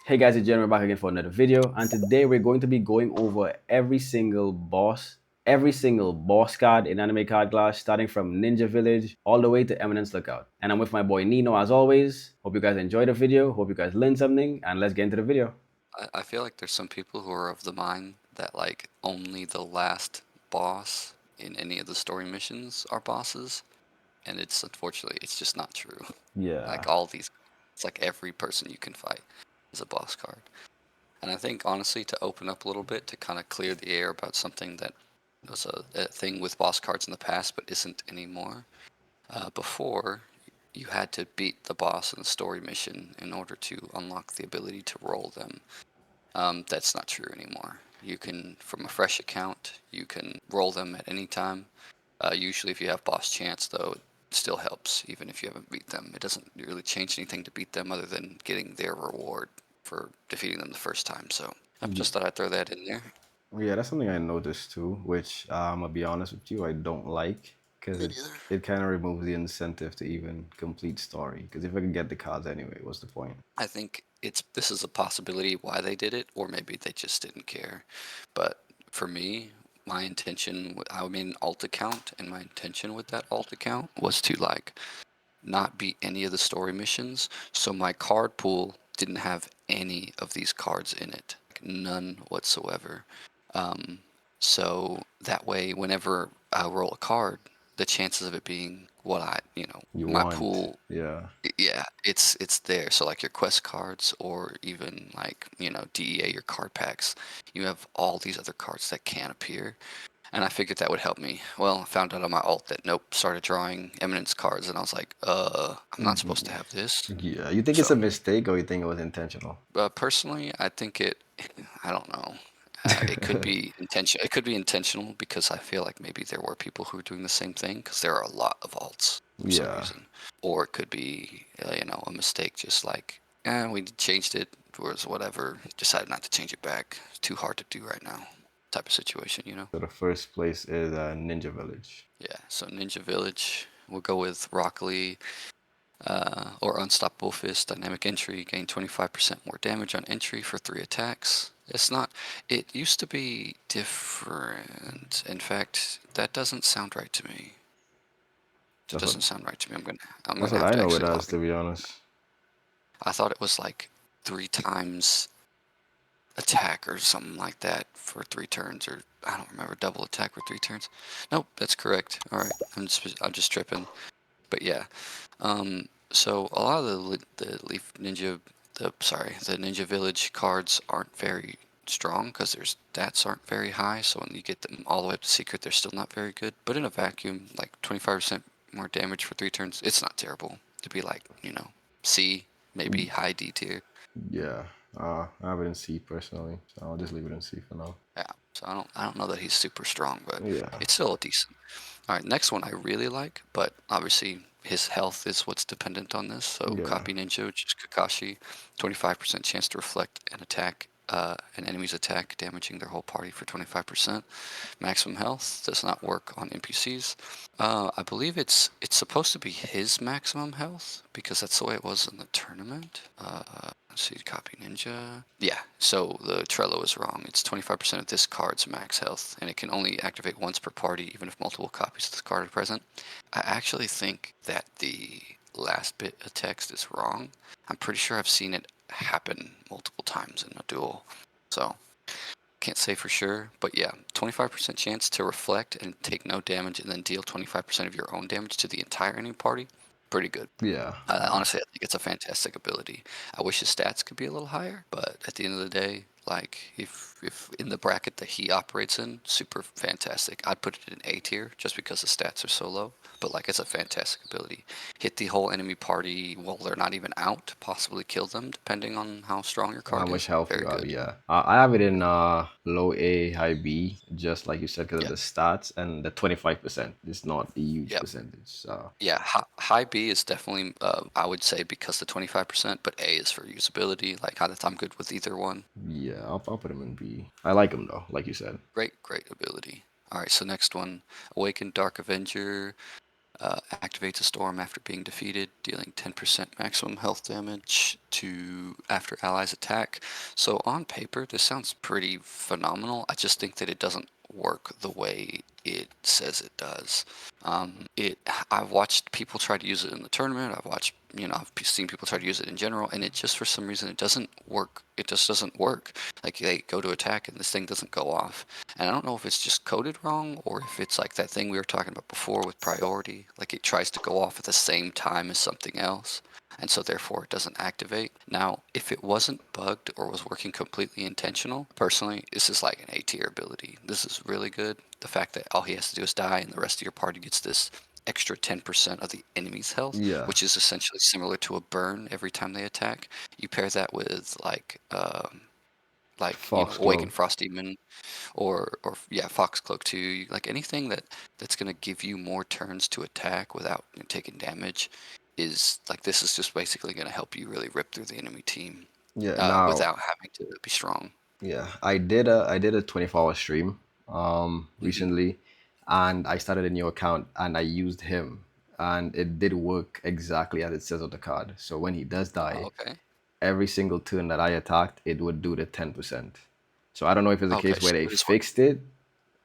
Hey guys, it's Jen. We're back again for another video, and today we're going to be going over every single boss card in Anime Card Class, starting from Ninja Village all the way to Eminence Lookout. And I'm with my boy Nino as always. Hope you guys enjoyed the video. Hope you guys learned something, and let's get into the video. I feel like there's some people who are of the mind that like only the last boss in any of the story missions are bosses, and it's unfortunately it's just not true. Yeah, Like all these, it's like every person you can fight is a boss card. And I think honestly to open up a little bit to kind of clear the air about something that was a thing with boss cards in the past but isn't anymore. Before you had to beat the boss in the story mission in order to unlock the ability to roll them. That's not true anymore. You can, from a fresh account, you can roll them at any time. Usually, if you have boss chance, though, it still helps, even if you haven't beat them. It doesn't really change anything to beat them other than getting their reward for defeating them the first time. So I yeah, just thought I'd throw that in there. yeah. That's something I noticed too, which I'm gonna be honest with you, I don't like because Me it neither. it kind of removes the incentive to even complete story. Because if I can get the cards anyway, what's the point? I think this is a possibility why they did it, or maybe they just didn't care. But for me, my intention, I made an alt account, and my intention with that alt account was to like not beat any of the story missions, so my card pool didn't have any of these cards in it, like none whatsoever. Um, so that way, whenever I roll a card, the chances of it being what You my want, pool, yeah. yeah, it's there. So like your quest cards, or even like DEA, your card packs, you have all these other cards that can appear, and I figured that would help me. Well, I found out on my alt that nope, started drawing Eminence cards, and I was like, I'm not supposed to have this. Yeah, you think it's a So, mistake or you think it was intentional? personally, I think I don't know. It could be intention. It could be intentional because I feel like maybe there were people who were doing the same thing because there are a lot of alts for some Yeah, reason, or it could be a mistake. Just like, we changed it, or whatever. Decided not to change it back. It's too hard to do right now. Type of situation. so the first place is Ninja Village. Yeah, so Ninja Village, we'll go with Rock Lee, or Unstoppable Fist, Dynamic Entry, gain 25% more damage on entry for 3 attacks. It's not, it used to be different. In fact, that doesn't sound right to me. That That's what doesn't sound right to me. I'm that's gonna what have I to know it actually as, log to in. be honest. I thought it was like 3 times attack or something like that for 3 turns, or I don't remember, double attack for 3 turns. Nope, that's correct. All right, I'm just tripping. But yeah, so a lot of the Leaf Ninja, the Ninja Village cards aren't very strong because their stats aren't very high. So when you get them all the way up to secret, they're still not very good. But in a vacuum, like 25% more damage for 3 turns, it's not terrible to be like C, maybe Mm, high D tier. yeah, I have it in C personally, so I'll just leave it in C for now. Yeah, so I don't know that he's super strong, but Yeah, it's still a decent. All right, next one I really like, but obviously his health is what's dependent on this. So yeah. Copy Ninja, which is Kakashi, 25% chance to reflect an enemy's attack, damaging their whole party for 25%. Maximum health does not work on NPCs. I believe it's supposed to be his maximum health because that's the way it was in the tournament. Let's see, Copy Ninja. Yeah, so the Trello is wrong. It's 25% of this card's max health, and it can only activate once per party, even if multiple copies of this card are present. I actually think that the last bit of text is wrong. I'm pretty sure I've seen it happen multiple times in a duel. So can't say for sure, but yeah, 25% chance to reflect and take no damage, and then deal 25% of your own damage to the entire enemy party. Pretty good. Yeah. Honestly, I think it's a fantastic ability. I wish his stats could be a little higher, but at the end of the day, like if in the bracket that he operates in, super fantastic. I'd put it in A tier just because the stats are so low. But like, it's a fantastic ability. Hit the whole enemy party while they're not even out, possibly kill them depending on how strong your How card much is. health you Very have? good. Yeah, I have it in low A, high B, just like you said, because of Yep. the stats and the 25%. It's not a huge Yep. percentage. So Yeah, high B is definitely, I would say, because the 25%, but A is for usability. Like, I'm good with either one. yeah, I'll put him in B. I like him though, like you said. Great, great ability. All right, so next one, Awakened Dark Avenger. activates a storm after being defeated, dealing 10% maximum health damage to after allies attack. So on paper, this sounds pretty phenomenal. I just think that it doesn't work the way it says it does. It I've watched people try to use it in the tournament. I've seen people try to use it in general, and it just for some reason it doesn't work. It just doesn't work. Like they go to attack and this thing doesn't go off. And I don't know if it's just coded wrong or if it's like that thing we were talking about before with priority. Like it tries to go off at the same time as something else. And so therefore it doesn't activate. Now, if it wasn't bugged or was working completely intentional, personally, this is like an A tier ability. This is really good. The fact that all he has to do is die and the rest of your party gets this extra 10% of the enemy's health, Yeah. which is essentially similar to a burn every time they attack. You pair that with Awakened Foxglove. Frost Demon, or yeah, Foxcloak too. Like anything that's gonna give you more turns to attack without taking damage is like this is just basically gonna help you really rip through the enemy team Yeah. Now, without having to be strong. yeah, I did a 24-hour stream Hmm. recently, and I started a new account and I used him, and it did work exactly as it says on the card. So when he does die, Okay. every single turn that I attacked, it would do the 10%. So I don't know if it's a Okay, case where so they it is working. fixed it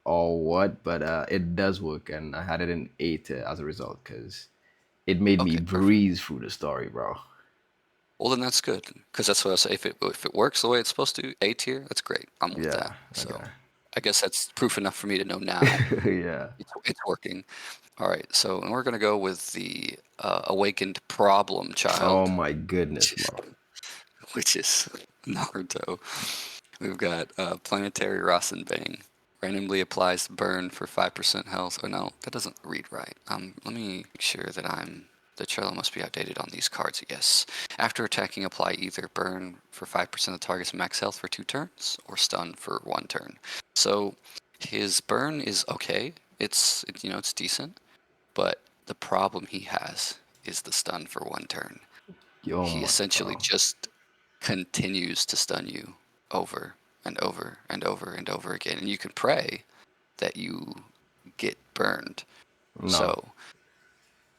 or what, but it does work, and I had it in 8 as a result because it made me Okay, perfect. breeze through the story, bro. Well, then that's good because that's what I say. If it works the way it's supposed to, A tier, that's great. I'm with that. Yeah, So okay. I guess that's proof enough for me to know now Yeah. it's working. All right, so and we're gonna go with the awakened problem Oh child, my which goodness, is bro. which is Naruto. We've got planetary Rasenbang. Randomly applies burn for 5% health. Oh no, that doesn't read right. Let me make sure that the trailer must be outdated on these cards. Yes. After attacking, apply either burn for 5% of the target's max health for 2 turns or stun for 1 turn. So his burn is okay. It's decent, but the problem he has is the stun for 1 turn. Oh He my, essentially bro. just continues to stun you over and over and over and over again. And you can pray that you get burned. No, So,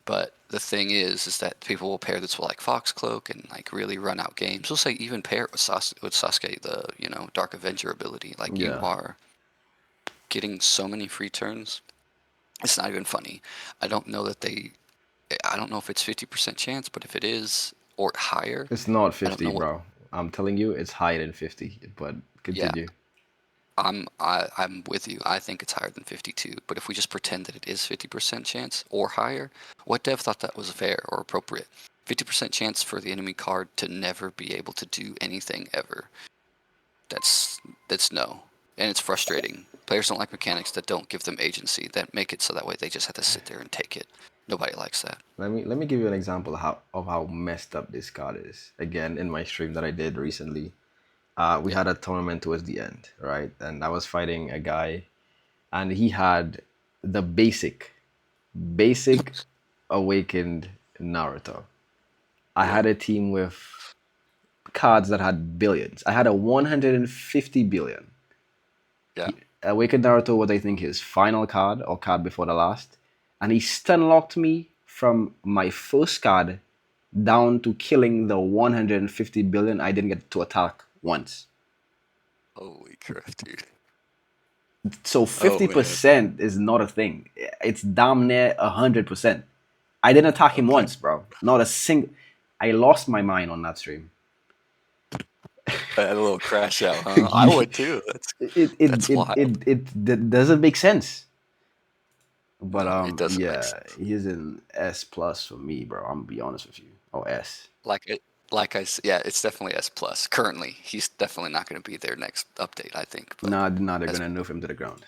but the thing is that people will pair this with like Foxcloak and like really run out games. We'll say even pair it with Sasuke, the Dark Avenger ability. Like you yeah, are getting so many free turns. It's not even funny. I don't know that they. I don't know if it's 50% chance, but if it is or higher, it's not I don't 50, know what. bro. I'm telling you, it's higher than 50. But Yeah, continue. I'm with you. I think it's higher than 52. But if we just pretend that it is 50% chance or higher, what dev thought that was fair or appropriate? 50% chance for the enemy card to never be able to do anything ever. That's that's no. And it's frustrating. Players don't like mechanics that don't give them agency, that make it so that way they just have to sit there and take it. Nobody likes that. Let me give you an example of how messed up this card is. Again, in my stream that I did recently, we Yeah. had a tournament towards the end, right? And I was fighting a guy, and he had the basic awakened Naruto. I Yeah. had a team with cards that had billions. I had a 150 billion. Yeah. Awakened Naruto was, I think, his final card or card before the last, and he stun locked me from my first card down to killing the 150 billion. I didn't get to attack once. Holy crap, dude. So Oh man. 50% is not a thing. It's damn near 100%. I didn't attack him Okay. once, bro. Not a single. I lost my mind on that stream. I had a little crash out, huh? I it, would too. That's it, it, that's it, wild. it doesn't make sense. But No, it doesn't make yeah, sense. he's an S plus for me, bro. I'm gonna be honest with you. Oh, S. Like it, yeah, it's definitely S plus. Currently, he's definitely not going to be their next update, I think. Nah, they're As gonna nerf him to the ground.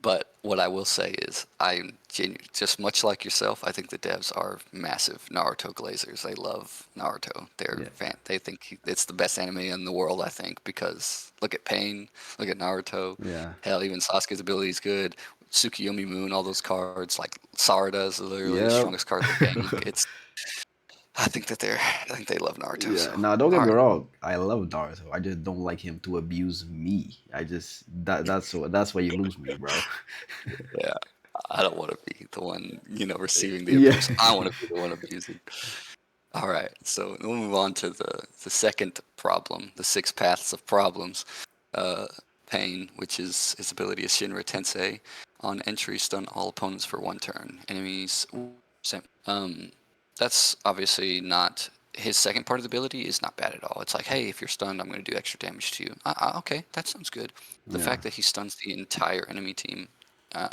but what I will say is, just much like yourself, I think the devs are massive Naruto glazers. They love Naruto. Yeah, They think it's the best anime in the world. I think because look at Pain, look at Naruto. yeah, Hell, even Sasuke's ability is good. Tsukiyomi Moon, all those cards, like Sarada's literally the yeah, strongest card in the game. I think they love Naruto. yeah. So, Now, don't get all me right. wrong. I love Naruto. I just don't like him to abuse me. I just that's where you lose me, bro. Yeah. I don't want to be the one, receiving the Yeah. abuse. I want to be the one abusing. All right, so we'll move on to the second problem, the six paths of problems. Uh, Pain, which is his ability as Shinra Tensei. On entry, stun all opponents for 1 turn. Enemies, that's obviously not his second part of the ability is not bad at all. It's like, hey, if you're stunned, I'm going to do extra damage to you. Okay, that sounds good. The Yeah. fact that he stuns the entire enemy team,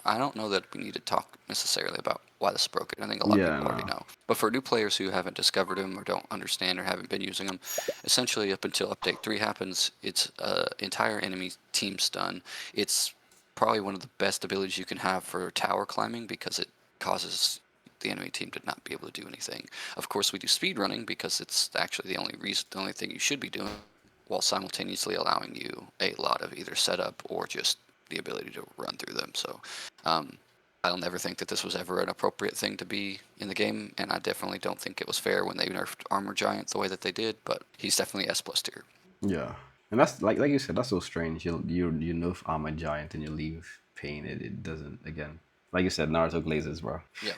I don't know that we need to talk necessarily about why this is broken. I think a lot of Yeah, people already no. know. But for new players who haven't discovered him or don't understand or haven't been using him, essentially up until update 3 happens, it's entire enemy team stun. It's probably one of the best abilities you can have for tower climbing because it causes the enemy team to not be able to do anything. Of course, we do speed running because it's actually the only thing you should be doing, while simultaneously allowing you a lot of either setup or just the ability to run through them. So, um, I'll never think that this was ever an appropriate thing to be in the game, and I definitely don't think it was fair when they nerfed Armor Giant the way that they did. But he's definitely S plus tier. Yeah. And that's like you said, that's so strange. You nerf Armor Giant and you leave Pain. It doesn't again. Like you said, Naruto glazes, bro. Yeah.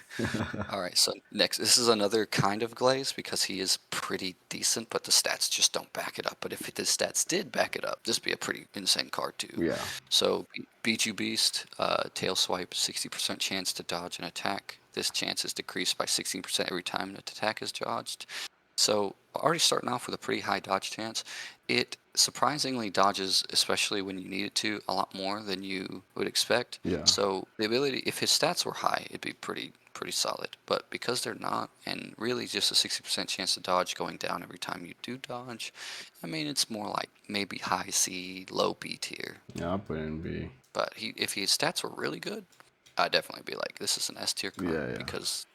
All right, so next, this is another kind of glaze because he is pretty decent, but the stats just don't back it up. But if the stats did back it up, this would be a pretty insane card too. Yeah. So Beat You Beast, Tail Swipe, 60% chance to dodge an attack. This chance is decreased by 16% every time an attack is dodged. So already starting off with a pretty high dodge chance, it surprisingly dodges, especially when you need it to, a lot more than you would expect. Yeah. So the ability, if his stats were high, it'd be pretty solid. But because they're not, and really just a 60% chance to dodge going down every time you do dodge, I mean it's more like maybe high C, low B tier. Yeah, I'll put it in B. But if his stats were really good, I'd definitely be like, this is an S tier card Yeah, yeah. because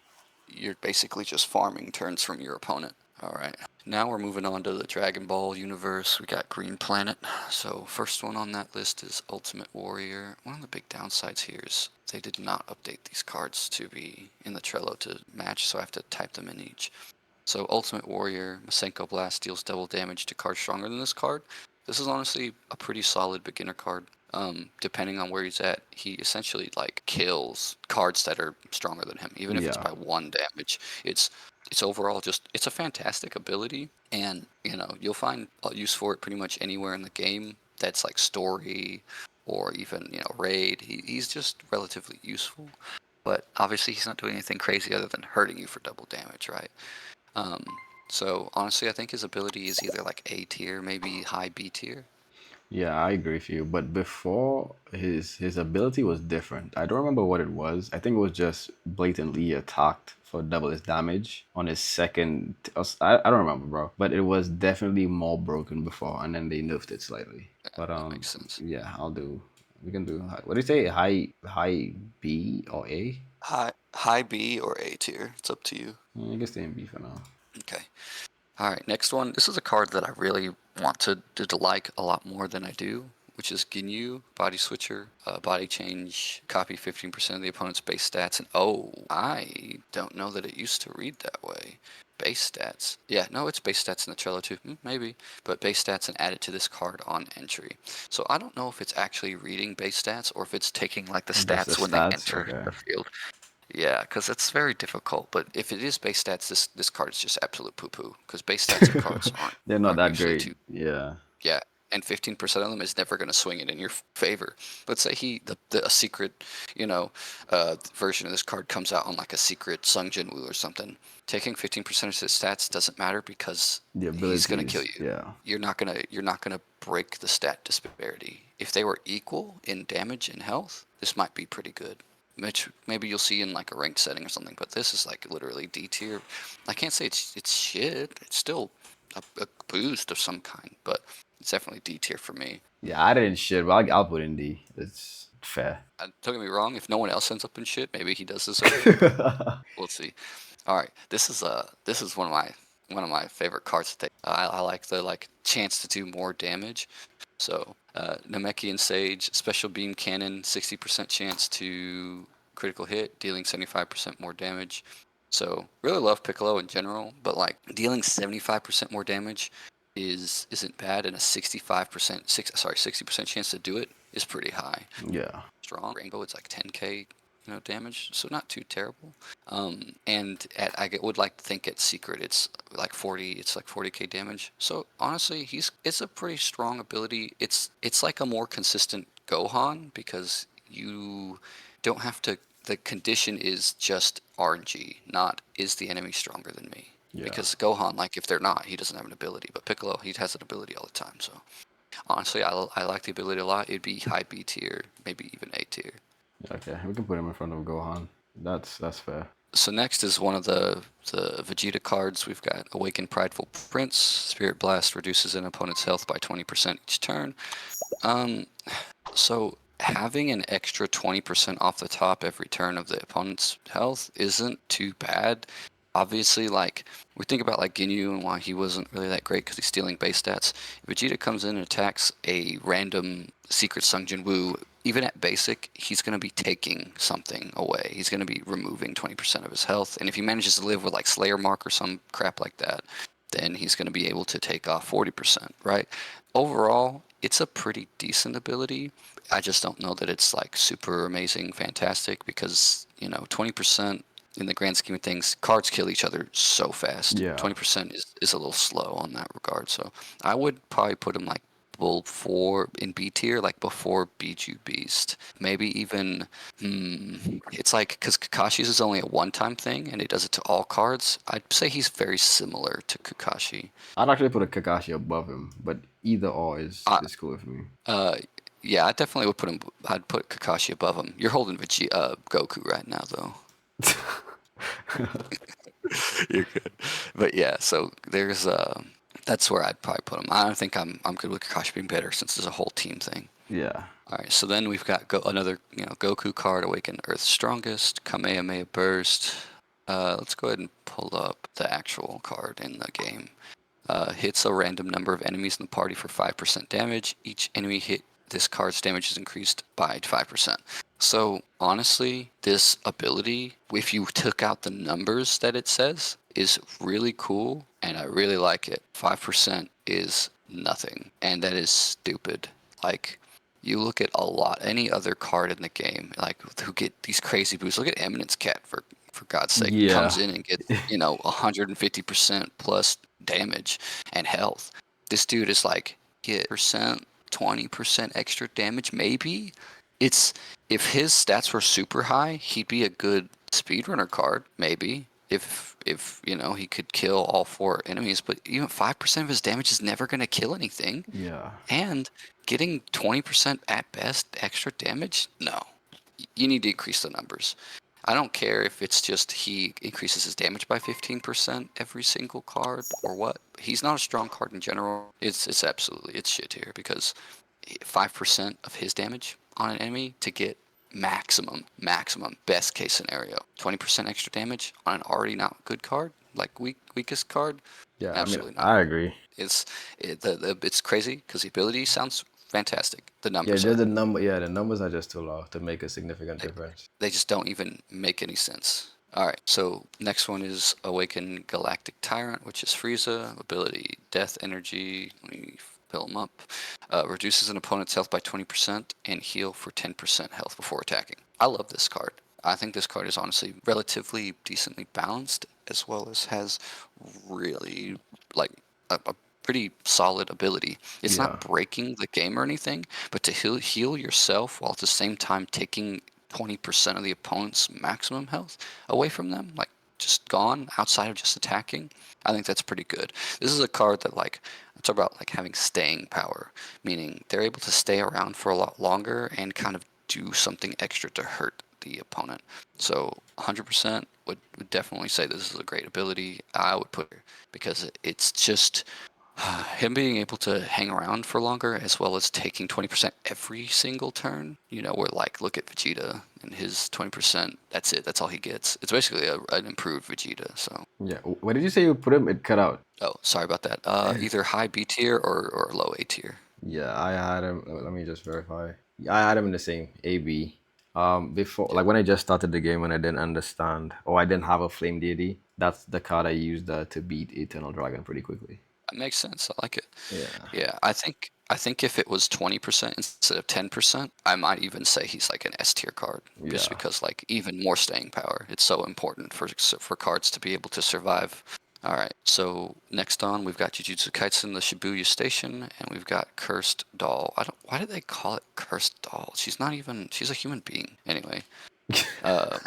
you're basically just farming turns from your opponent. All right. Now we're moving on to the Dragon Ball universe. We got Green Planet. So first one on that list is Ultimate Warrior. One of the big downsides here is they did not update these cards to be in the Trello to match, so I have to type them in each. So Ultimate Warrior, Masenko Blast deals double damage to cards stronger than this card. This is honestly a pretty solid beginner card. Depending on where he's at, he essentially like kills cards that are stronger than him, even if it's Yeah. by 1 damage. It's overall just it's a fantastic ability, and you'll find a use for it pretty much anywhere in the game. That's like story or even raid. He's just relatively useful, but obviously he's not doing anything crazy other than hurting you for double damage, right? Um, so honestly, I think his ability is either like A tier, maybe high B tier. Yeah, I agree with you. But before his ability was different. I don't remember what it was. I think it was just blatantly attacked for double his damage on his second. I don't remember, bro. But it was definitely more broken before, and then they nerfed it slightly. Yeah, But that makes sense. yeah, I'll do. We can do. What do you say? High B or A? High B or A tier. It's up to you. I guess stay in B for now. Okay. All right. Next one. This is a card that I really want to like a lot more than I do, which is Ginyu, Body Switcher, Body Change, copy 15% of the opponent's base stats, and I don't know that it used to read that way. Base stats. Yeah, no, it's base stats in the Trello too. Maybe, but base stats and add it to this card on entry. So I don't know if it's actually reading base stats or if it's taking like the Just the stats when they stats. enter Okay. the field. Yeah, because it's very difficult. But if it is base stats, this card is just absolute poo poo. Because base stats of cards aren't They're not aren't that usually great. too. Yeah. Yeah, and 15% of them is never going to swing it in your favor. Let's say a secret, version of this card comes out on like a secret Sung Jinwoo or something. Taking 15% of his stats doesn't matter because The he's going to kill abilities. you. Yeah. You're not gonna break the stat disparity. If they were equal in damage and health, this might be pretty good. Which maybe you'll see in like a ranked setting or something, but this is like literally D tier. I can't say it's shit. It's still a boost of some kind, but it's definitely D tier for me. Yeah, I didn't shit, but I'll put in D. It's fair. Don't get me wrong. If no one else ends up in shit, maybe he does deserve it. We'll see. All right, this is one of my favorite cards to take. I like the chance to do more damage. So Namekian Sage, Special Beam Cannon, 60% chance to critical hit, dealing 75% more damage. So really love Piccolo in general, but like dealing 75% more damage isn't bad, and a 60% chance to do it is pretty high. Yeah. Strong Rainbow, it's like 10k damage, so not too terrible. And would like to think at secret it's like 40k damage. So honestly, it's a pretty strong ability. It's like a more consistent Gohan because you don't have to. The condition is just RNG, not is the enemy stronger than me. Yeah. Because Gohan, like if they're not, he doesn't have an ability. But Piccolo, he has an ability all the time. So honestly, I like the ability a lot. It'd be high B tier, maybe even A tier. Okay, we can put him in front of Gohan. That's fair. So next is one of the Vegeta cards. We've got Awakened Prideful Prince. Spirit Blast reduces an opponent's health by 20% each turn. So having an extra 20% off the top every turn of the opponent's health isn't too bad. Obviously, like we think about like Ginyu and why he wasn't really that great because he's stealing base stats. If Vegeta comes in and attacks a random Secret Sung Jin Woo, even at basic, he's going to be taking something away. He's going to be removing 20% of his health. And if he manages to live with like Slayer Mark or some crap like that, then he's going to be able to take off 40%, right? Overall, it's a pretty decent ability. I just don't know that it's like super amazing, fantastic because, 20% in the grand scheme of things, cards kill each other so fast. Yeah. 20% is a little slow on that regard. So I would probably put him like before in B tier, like before Biju Beast. Maybe even, it's like, because Kakashi's is only a one-time thing and it does it to all cards. I'd say he's very similar to Kakashi. I'd actually put a Kakashi above him, but either or Uh, is cool with me. yeah, I definitely would put him. I'd put Kakashi above him. You're holding Goku right now, though. You're good. But yeah, so there's that's where I'd probably put him. I don't think I'm good with Kakashi being better since there's a whole team thing. Yeah. All right, so then we've got another Goku card, Awaken Earth's Strongest, Kamehameha Burst. Let's go ahead and pull up the actual card in the game. Hits a random number of enemies in the party for 5% damage. Each enemy hit this card's damage is increased by 5%. So honestly, this ability, if you took out the numbers that it says, is really cool, and I really like it. 5% is nothing, and that is stupid. Like, you look at any other card in the game, like who get these crazy boosts. Look at Eminence Cat for God's sake. Yeah. Comes in and gets 150% plus damage and health. This dude is like get 20% extra damage maybe. If his stats were super high, he'd be a good speedrunner card maybe. If he could kill all 4 enemies, but even 5% of his damage is never going to kill anything. Yeah. And getting 20% at best extra damage, no. You need to increase the numbers. I don't care if it's just he increases his damage by 15% every single card or what. He's not a strong card in general. It's shit here because 5% of his damage on an enemy to get maximum best case scenario 20% extra damage on an already not good card, like weakest card. Yeah. Absolutely I mean, not. I agree. It's crazy because the ability sounds fantastic. The Yeah, numbers just the number. Yeah, the numbers are just too low to make a significant difference. they just don't even make any sense. All right, so next one is Awaken Galactic Tyrant, which is Frieza. Ability Death Energy. Let me fill them up. Reduces an opponent's health by 20% and heal for 10% health before attacking. I love this card. I think this card is honestly relatively decently balanced, as well as has really like a pretty solid ability. It's Yeah. not breaking the game or anything, but to heal yourself while at the same time taking 20% of the opponent's maximum health away from them, like just gone outside of just attacking, I think that's pretty good. This is a card that like I talk about like having staying power, meaning they're able to stay around for a lot longer and kind of do something extra to hurt the opponent. So 100% would definitely say this is a great ability. I would put it because it's just him being able to hang around for longer, as well as taking 20% every single turn. Where like look at Vegeta and his 20%. That's it. That's all he gets. It's basically an improved Vegeta. So. Yeah. Where did you say you put him? It cut out. Oh, sorry about that. Either high B tier or low A tier. Yeah, I had him. Let me just verify. I had him in the same AB. Before, Yeah. like when I just started the game and I didn't understand, or I didn't have a flame deity. That's the card I used to beat Eternal Dragon pretty quickly. That makes sense. I like it. Yeah. Yeah, I think if it was 20% instead of 10%, I might even say he's like an S tier card, just Yeah. because like even more staying power. It's so important for cards to be able to survive. All right, so next on we've got Jujutsu Kaisen, the Shibuya Station, and we've got Cursed Doll. I don't. Why did they call it Cursed Doll? She's not even. She's a human being. Anyway, uh,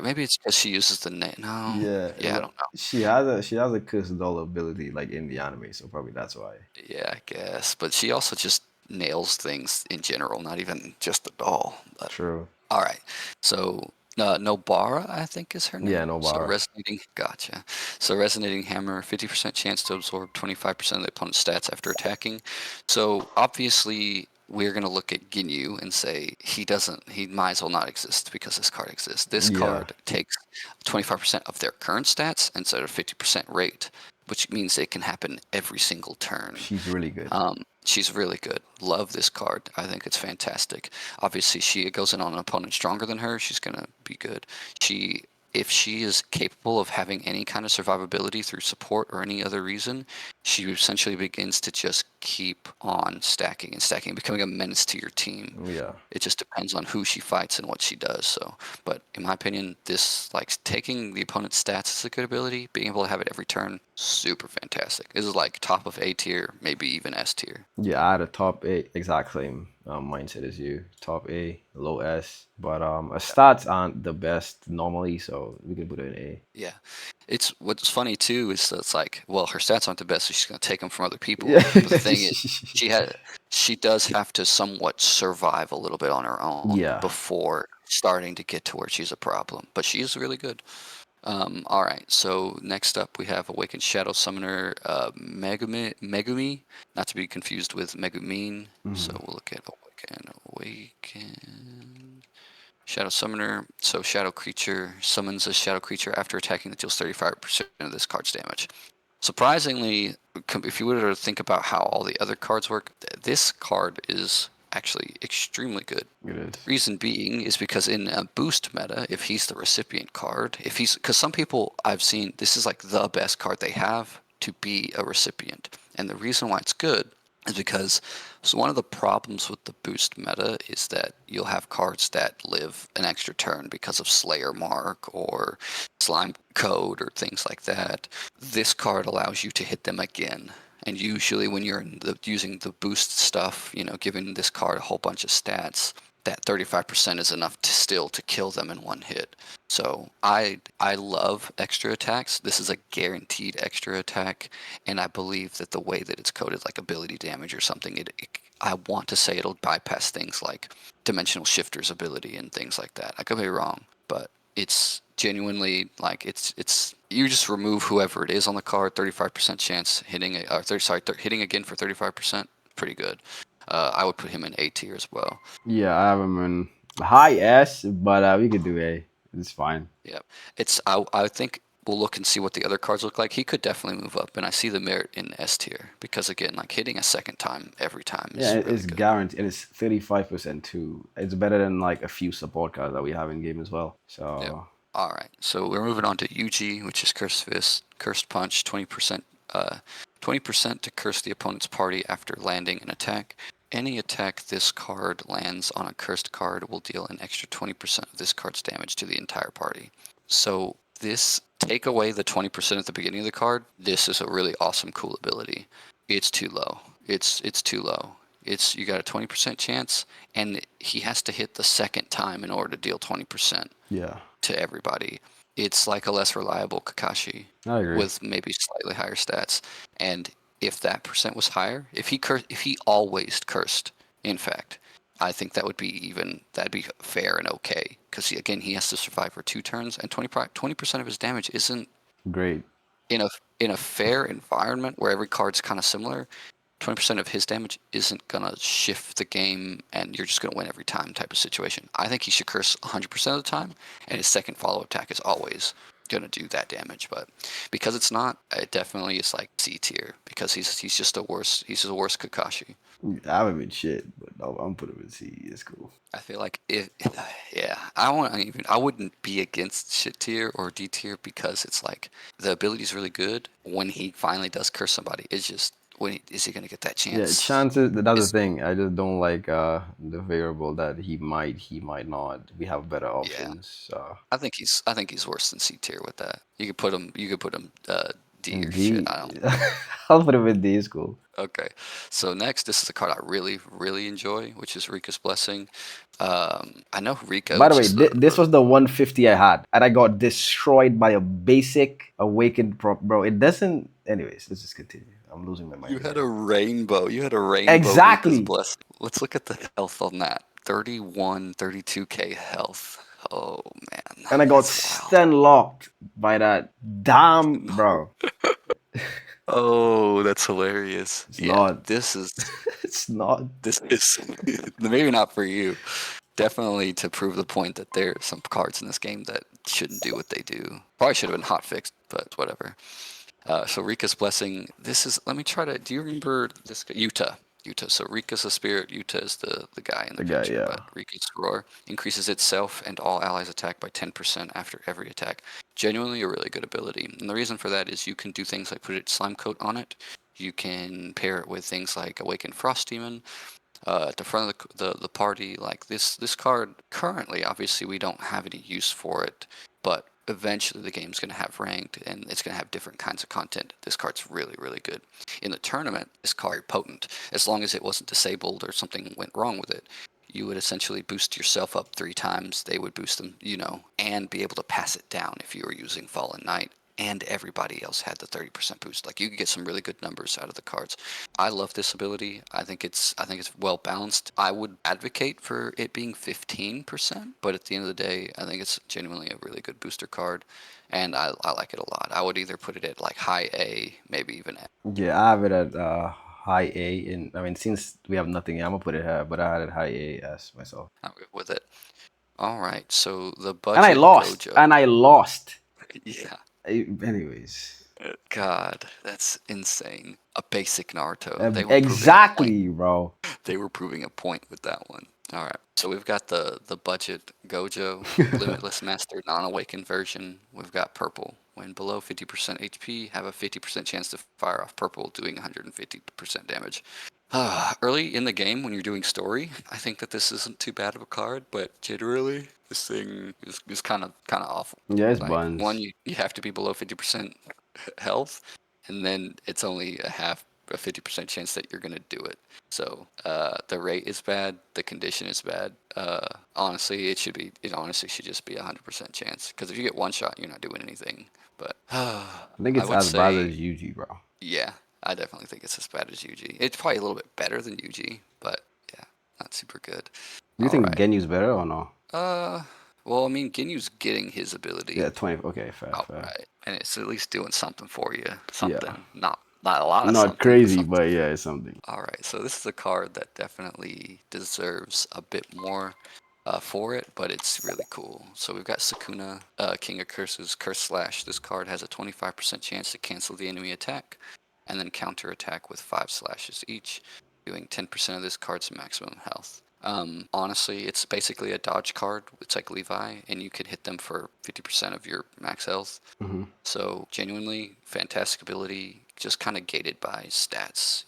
maybe it's because she uses the name. No, Yeah, yeah, I don't know. she has a cursed doll ability like in the anime, so probably that's why. Yeah, I guess. But she also just nails things in general, not even just the doll. But True. all right. So Nobara, I think is her Yeah, name. So Nobara. resonating, gotcha. So resonating hammer, 50% chance to absorb 25% of the opponent's stats after attacking. So obviously we're gonna look at Ginyu and say he might as well not exist because this card exists. This Yeah, card takes 25% of their current stats instead of 50% rate, which means it can happen every single turn. she's really good. She's really good. Love this card. I think it's fantastic. Obviously, she goes in on an opponent stronger than her. She's gonna be good. She, if she is capable of having any kind of survivability through support or any other reason, she essentially begins to just keep on stacking and stacking, becoming a menace to your team. Yeah. It just depends on who she fights and what she does. So, but in my opinion, this like taking the opponent's stats is a good ability. Being able to have it every turn, super fantastic. This is like top of A tier, maybe even S tier. Yeah, I had a top A, exact same mindset as you. Top A, low S, but her stats aren't the best normally, so we can put it in A. Yeah, it's what's funny too is that it's like, well, her stats aren't the best, so she's gonna take them from other people. Yeah. But the thing is, she had she does have to somewhat survive a little bit on her own Yeah. before starting to get to where she's a problem. But she is really good. All right, so next up we have Awakened Shadow Summoner Megumi, not to be confused with Megumin. So Hmm. we'll look at Awaken. Shadow Summoner, so Shadow Creature summons a Shadow Creature after attacking that deals 35% of this card's damage. Surprisingly, if you were to think about how all the other cards work, this card is actually extremely good. It is. Reason being is because in a boost meta, if he's the recipient card, because some people I've seen, this is like the best card they have to be a recipient. And the reason why it's good is because so one of the problems with the boost meta is that you'll have cards that live an extra turn because of Slayer Mark or Slime Code or things like that. This card allows you to hit them again. And usually when you're using the boost stuff, giving this card a whole bunch of stats, that 35% is enough to kill them in one hit. So I love extra attacks. This is a guaranteed extra attack, and I believe that the way that it's coded, like ability damage or something, I want to say it'll bypass things like dimensional shifter's ability and things like that. I could be wrong, but it's genuinely like it's you just remove whoever it is on the card, 35% chance hitting hitting again for 35%, pretty good. I would put him in A tier as well. Yeah, I have him in high S, but we could do A. It's fine. Yeah, I think we'll look and see what the other cards look like. He could definitely move up, and I see the merit in S tier because again, like hitting a second time every time Yeah, is really it's good. guaranteed, and it's 35% too. It's better than like a few support cards that we have in game as well. Yep. So All right, so we're moving on to UG, which is Cursed Fist, Cursed Punch, 20%, 20% to curse the opponent's party after landing an attack. Any attack this card lands on a cursed card will deal an extra 20% of this card's damage to the entire party. So this take away the 20% at the beginning of the card. This is a really awesome, cool ability. It's too low. It's too low. It's you got a 20% chance, and he has to hit the second time in order to deal 20% yeah, to everybody. It's like a less reliable Kakashi I agree. with maybe slightly higher stats. And if that percent was higher, if he always cursed, in fact, I think that'd be fair and okay because again he has to survive for 2 turns and 20% of his damage isn't Great. in a fair environment where every card's kind of similar. 20% of his damage isn't going to shift the game and you're just going to win every time type of situation. I think he should curse 100% of the time, and his second follow attack is always going to do that damage. But because it's not, it definitely is like C tier because he's just a worse Kakashi. I haven't been shit, but No, I'm putting him in C. It's cool. I feel like yeah, I wouldn't be against shit tier or D tier because it's like the ability's really good. When he finally does curse somebody, it's just is he gonna get that Yeah, chance? chances. That's the Is thing. I just don't like the variable that he might not. We have better yeah. options. I think he's worse than C tier with that. You could put him D In or shit. D, I don't. I'll put him in D. It's cool. Okay. So next, this is a card I really enjoy, which is Rika's Blessing. I know Rika, By the which way, is the this was the 150 I had, and I got destroyed by a basic awakened prop, bro. It doesn't. Anyways, let's just continue. I'm losing my you mind had here. a rainbow. You had a rainbow Rika's Exactly. Blessing. Let's look at the health on that. 32K health. Oh man, And I got that's wild. stun locked by that. Damn, No. bro. Oh, that's hilarious. It's Yeah, not. It's not. this is maybe not for you. Definitely to prove the point that there are some cards in this game that shouldn't do what they do. Probably should have been hot fixed, but whatever. So Rika's Blessing. This is. Let me try to. Do you remember this? Yuta. Yuta. So Rika's the spirit. Yuta is the guy in the The guy, picture. yeah. But Rika's roar increases itself and all allies' attack by 10% after every attack. Genuinely a really good ability. And the reason for that is you can do things like put a slime coat on it. You can pair it with things like Awakened Frost Demon at the front of the party. Like this card currently, obviously we don't have any use for it, but eventually the game's going to have ranked and it's going to have different kinds of content. This card's really good. In the tournament, this card potent. As long as it wasn't disabled or something went wrong with it, you would essentially boost yourself up 3 times. They would boost them, and be able to pass it down if you were using Fallen Knight. And everybody else had the 30% boost. Like you could get some really good numbers out of the cards. I love this ability. I think it's well balanced. I would advocate for it being 15%, but at the end of the day, I think it's genuinely a really good booster card, and I like it a lot. I would either put it at like high A, maybe even F. Yeah, I have it at high A. And I mean, since we have nothing, I'm gonna put it here, but I had it high A as myself. I'm good with it. All right, so the And I budget lost. Gojo. And I lost. Yeah. Anyways. God, that's insane. A basic Naruto. They were proving a point. Exactly, bro. They were proving a point with that one. All right. So we've got the budget Gojo, Limitless Master non-awakened version. We've got purple. When below 50% HP, have a 50% chance to fire off purple, doing 150% damage. Early in the game, when you're doing story, I think that this isn't too bad of a card, but generally, this thing is kind of awful. Yeah, it's Like one, buns. you have to be below 50% health, and then it's only a 50% chance that you're gonna do it. So the rate is bad, the condition is bad. Honestly, it honestly should just be 100% chance. Because if you get one shot, you're not doing anything. But I think I it's would as bad as say, UG, bro. yeah, I definitely think it's as bad as UG. It's probably a little bit better than UG, but yeah, not super good. Do you All think right. Genyu's better or no? Uh, well, I mean, Ginyu's getting his Yeah, ability 20. Okay, fair. outright, and it's at least doing something for you. Yeah. Something, not a lot of Not something, but crazy, something. but yeah, it's something. All right, so this is a card that definitely deserves a bit more for it, but it's really cool. So we've got Sukuna, King of Curses, Curse Slash. This card has a 25% chance to cancel the enemy attack, and then counter attack with 5 slashes each, doing 10% of this card's maximum health. Honestly, it's basically a dodge card. It's like Levi, and you can hit them for 50% of your max health. Hmm. So genuinely fantastic ability, just kind of gated by stats.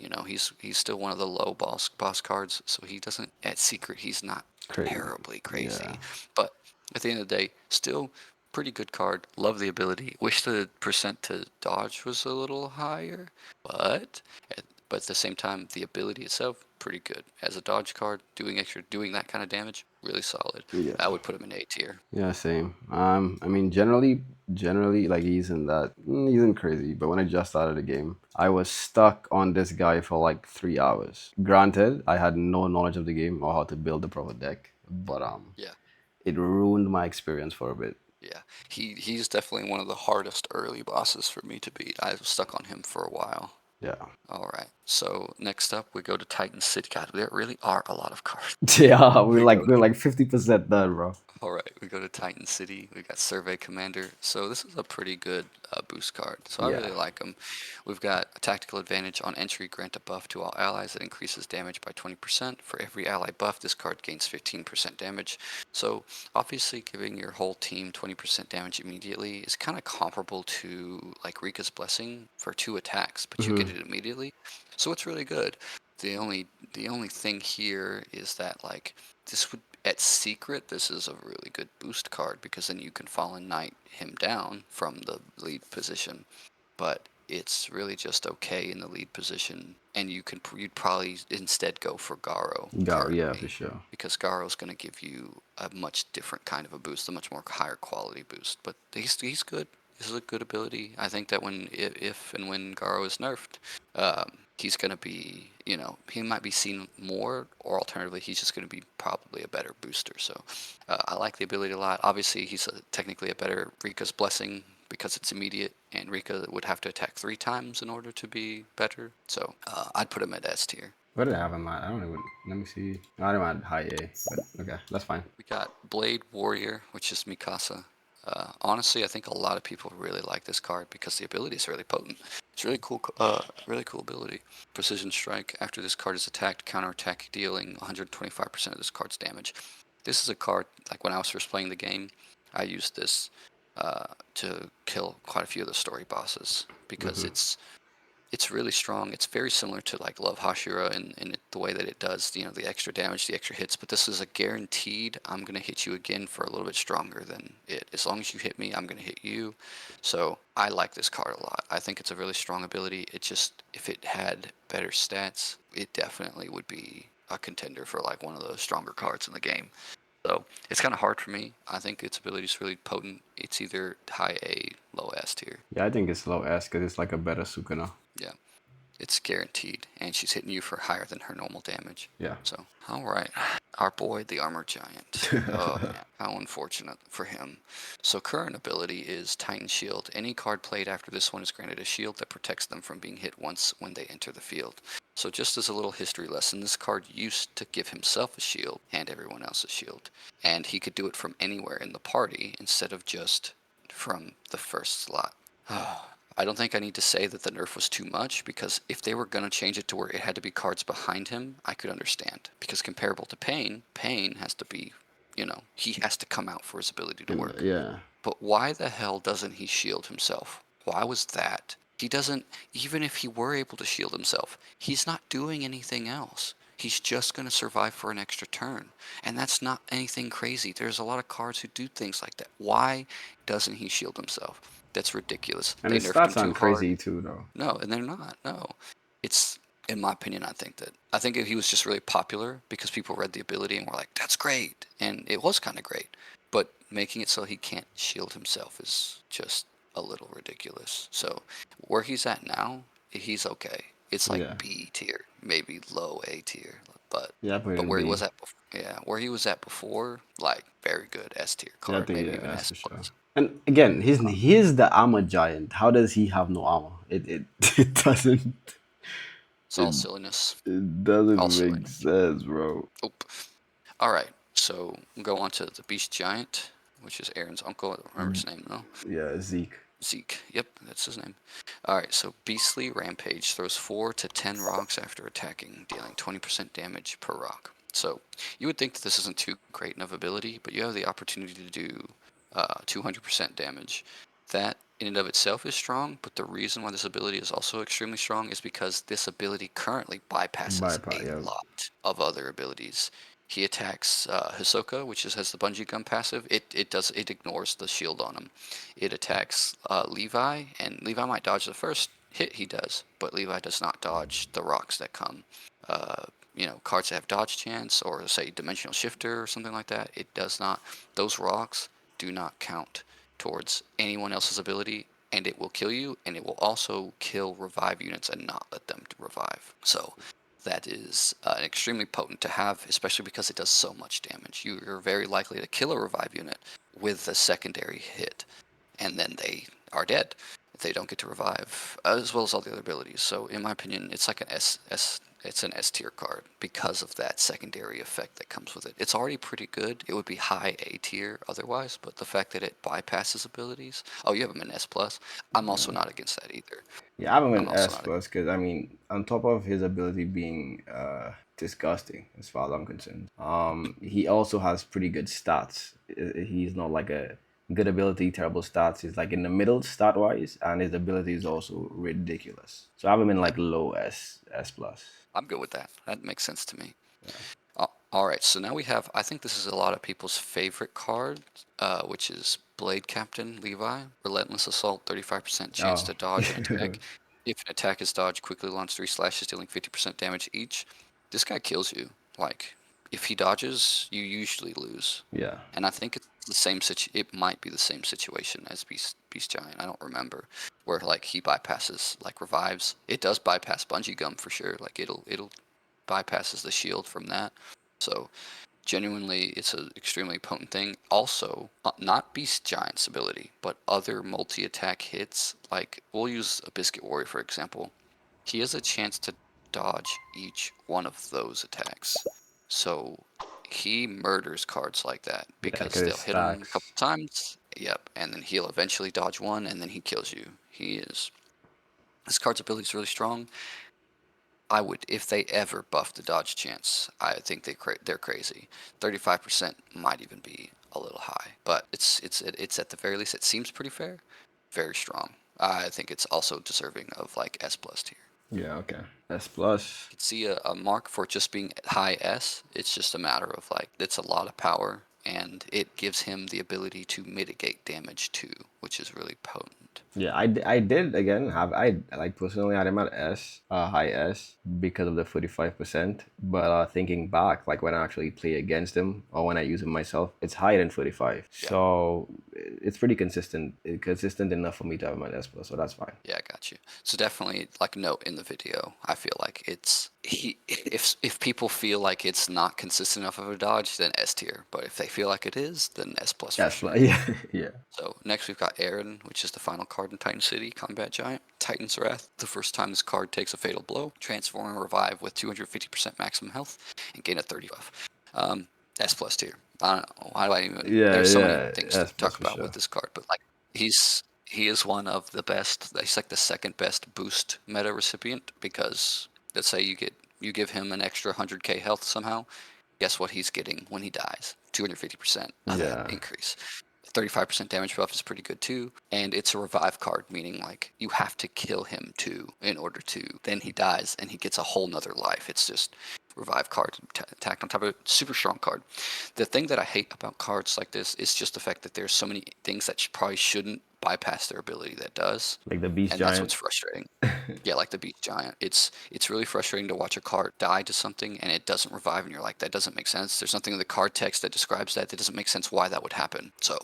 He's still one of the low boss cards, so he doesn't at secret he's not Crazy. terribly Yeah. crazy. But at the end of the day, still pretty good card. Love the ability. Wish the percent to dodge was a little higher, but at the same time, the ability itself pretty good. As a dodge card, doing that kind of damage, really solid. Yeah. I would put him in A tier. Yeah, same. I mean, generally, like he isn't crazy. But when I just started the game, I was stuck on this guy for like 3 hours. Granted, I had no knowledge of the game or how to build a proper deck, but Yeah. it ruined my experience for a bit. Yeah, he's definitely one of the hardest early bosses for me to beat. I was stuck on him for a while. Yeah. All right, so next up we go to Titan City. God, there really are a lot of cards. Yeah, We go. we're like 50% done, bro. All right, we go to Titan City. We got Survey Commander. So this is a pretty good boost card. So I Yeah. really like him. We've got a tactical advantage on entry. Grant a buff to all allies that increases damage by 20%. For every ally buff, this card gains 15% damage. So obviously, giving your whole team 20% damage immediately is kind of comparable to like Rika's Blessing for 2 attacks, but you get Hmm. it immediately. So it's really good. The only thing here is that like this would at secret, this is a really good boost card because then you can Fallen Knight him down from the lead position. But it's really just okay in the lead position, and you'd probably instead go for Garo Go, yeah, for currently sure. because Garo's going to give you a much different kind of a boost, a much more higher quality boost. But he's good. This is a good ability. I think that when if and when Garo is nerfed, he's going to be, he might be seen more, or alternatively, he's just going to be probably a better booster. So I like the ability a lot. Obviously, he's technically a better Rika's Blessing because it's immediate, and Rika would have to attack 3 times in order to be better. So I'd put him at S tier. What did I have in mind? I don't even. Let me see. I don't have high A, but okay, that's fine. We got Blade Warrior, which is Mikasa. Honestly, I think a lot of people really like this card because the ability is really potent. It's really cool, really cool ability. Precision Strike. After this card is attacked, counterattack, dealing 125% of this card's damage. This is a card like when I was first playing the game, I used this to kill quite a few of the story bosses because it's really strong. It's very similar to like Love Hashira in the way that it does, the extra damage, the extra hits. But this is a guaranteed, I'm going to hit you again for a little bit stronger than it. As long as you hit me, I'm going to hit you. So I like this card a lot. I think it's a really strong ability. It just, if it had better stats, it definitely would be a contender for like one of those stronger cards in the game. So it's kind of hard for me. I think its ability is really potent. It's either high A, low S tier. Yeah, I think it's low S because it's like a better Sukuna. Yeah. It's guaranteed, and she's hitting you for higher than her normal damage. Yeah. So, all right, our boy, the Armor Giant. Oh man, how unfortunate for him. So, current ability is Titan Shield. Any card played after this one is granted a shield that protects them from being hit once when they enter the field. So, just as a little history lesson, this card used to give himself a shield and everyone else a shield, and he could do it from anywhere in the party instead of just from the first slot. I don't think I need to say that the nerf was too much because if they were going to change it to where it had to be cards behind him, I could understand. Because comparable to Pain, Pain has to be, he has to come out for his ability to work. Yeah. But why the hell doesn't he shield himself? Why was that? He doesn't, even if he were able to shield himself, he's not doing anything else. He's just going to survive for an extra turn. And that's not anything crazy. There's a lot of cards who do things like that. Why doesn't he shield himself? That's ridiculous. And They his nerfed him stats too aren't hard. crazy too, though. No, and they're not. No. It's, in my opinion, I think if he was just really popular because people read the ability and were like, that's great. And it was kind of great. But making it so he can't shield himself is just a little ridiculous. So where he's at now, he's okay. It's like Yeah. B tier, maybe low A tier, but Yeah, I put it but in where he B. was at, yeah, where he was at before, like very good S tier Yeah, I card, think maybe yeah, even that's S for sure. plus. And again, he's the armor giant. How does he have no armor? It it doesn't It's it, all silliness, it doesn't all make silliness. sense, bro. Oop. All right, so we'll go on to the Beast Giant, which is Aaron's uncle. I don't remember his name though. Yeah, Zeke. Zeke. Yep, that's his name. Alright, so Beastly Rampage throws 4 to 10 rocks after attacking, dealing 20% damage per rock. So, you would think that this isn't too great of ability, but you have the opportunity to do 200% damage. That, in and of itself, is strong, but the reason why this ability is also extremely strong is because this ability currently bypasses Bypass. a Yeah. lot of other abilities. He attacks Hisoka, which has the bungee gun passive. It ignores the shield on him. It attacks Levi, and Levi might dodge the first hit he does, but Levi does not dodge the rocks that come. Cards that have dodge chance, or say dimensional shifter or something like that. It does not. Those rocks do not count towards anyone else's ability, and it will kill you, and it will also kill revive units and not let them revive. So that is extremely potent to have, especially because it does so much damage. You're very likely to kill a revive unit with a secondary hit, and then they are dead if they don't get to revive, as well as all the other abilities. So, in my opinion, it's like an It's an S tier card because of that secondary effect that comes with it. It's already pretty good. It would be high A tier otherwise, but the fact that it bypasses abilities. Oh, you have him in S plus. I'm also not against that either. Yeah, I have him I'm in also S not. plus because I mean, on top of his ability being disgusting as far as I'm concerned, he also has pretty good stats. He's not like a good ability, terrible stats. He's like in the middle stat wise, and his ability is also ridiculous. So I have him in Yep, like low S plus. I'm good with that. That makes sense to me. Yeah. All right, so now we have, I think this is a lot of people's favorite card, which is Blade Captain Levi. Relentless Assault, 35% chance Oh. to dodge an attack. If an attack is dodged, quickly launch 3 slashes, dealing 50% damage each. This guy kills you. Like, if he dodges, you usually lose. Yeah. And I think it's the same it might be the same situation as Beast Giant. I don't remember where like he bypasses like revives. It does bypass Bungee Gum for sure. Like it'll bypasses the shield from that. So genuinely, it's an extremely potent thing. Also, not Beast Giant's ability, but other multi-attack hits. Like we'll use a Biscuit Warrior for example. He has a chance to dodge each one of those attacks. So he murders cards like that Yeah, because because it they'll hit him a couple stacks. times. Yep, and then he'll eventually dodge one, and then he kills you. This card's ability is really strong. I would, if they ever buff the dodge chance, I think they're crazy. 35% might even be a little high, but it's at the very least it seems pretty fair, very strong. I think it's also deserving of like S plus tier. Yeah. Okay. S plus. You can see a mark for it just being high S. It's just a matter of like it's a lot of power, and it gives him the ability to mitigate damage too, which is really potent. Yeah, I did again have I like personally had him at S, high S because of the 45%. But thinking back, like when I actually play against him or when I use him myself, it's higher than 45. Yeah. So it's pretty consistent enough for me to have him at S plus. So that's fine. Yeah, I got you. So definitely like note in the video, I feel like it's he if people feel like it's not consistent enough of a dodge, then S tier. But if they feel like it is, then S plus for S plus. sure. Yeah, yeah, So next we've got Aaron, which is the final card in Titan City, Combat Giant. Titan's Wrath. The first time this card takes a fatal blow, transform and revive with 250% maximum health and gain a 30 buff. S plus tier. I don't know. Why do I even? yeah, There's so many yeah. things to S plus talk for about with sure. this card, but like he is one of the best. He's like the second best boost meta recipient because let's say you give him an extra 100k health somehow. Guess what he's getting when he dies? 250% of that Yeah, increase. 35% damage buff is pretty good too, and it's a revive card, meaning like you have to kill him too in order to. Then he dies and he gets a whole nother life. It's just revive card tacked on top of it. Super strong card. The thing that I hate about cards like this is just the fact that there's so many things that probably shouldn't bypass their ability that does, like the Beast and that's Giant. what's frustrating. Yeah, like the Beast Giant. It's really frustrating to watch a card die to something and it doesn't revive, and you're like, that doesn't make sense. There's nothing in the card text that describes that. That doesn't make sense why that would happen. So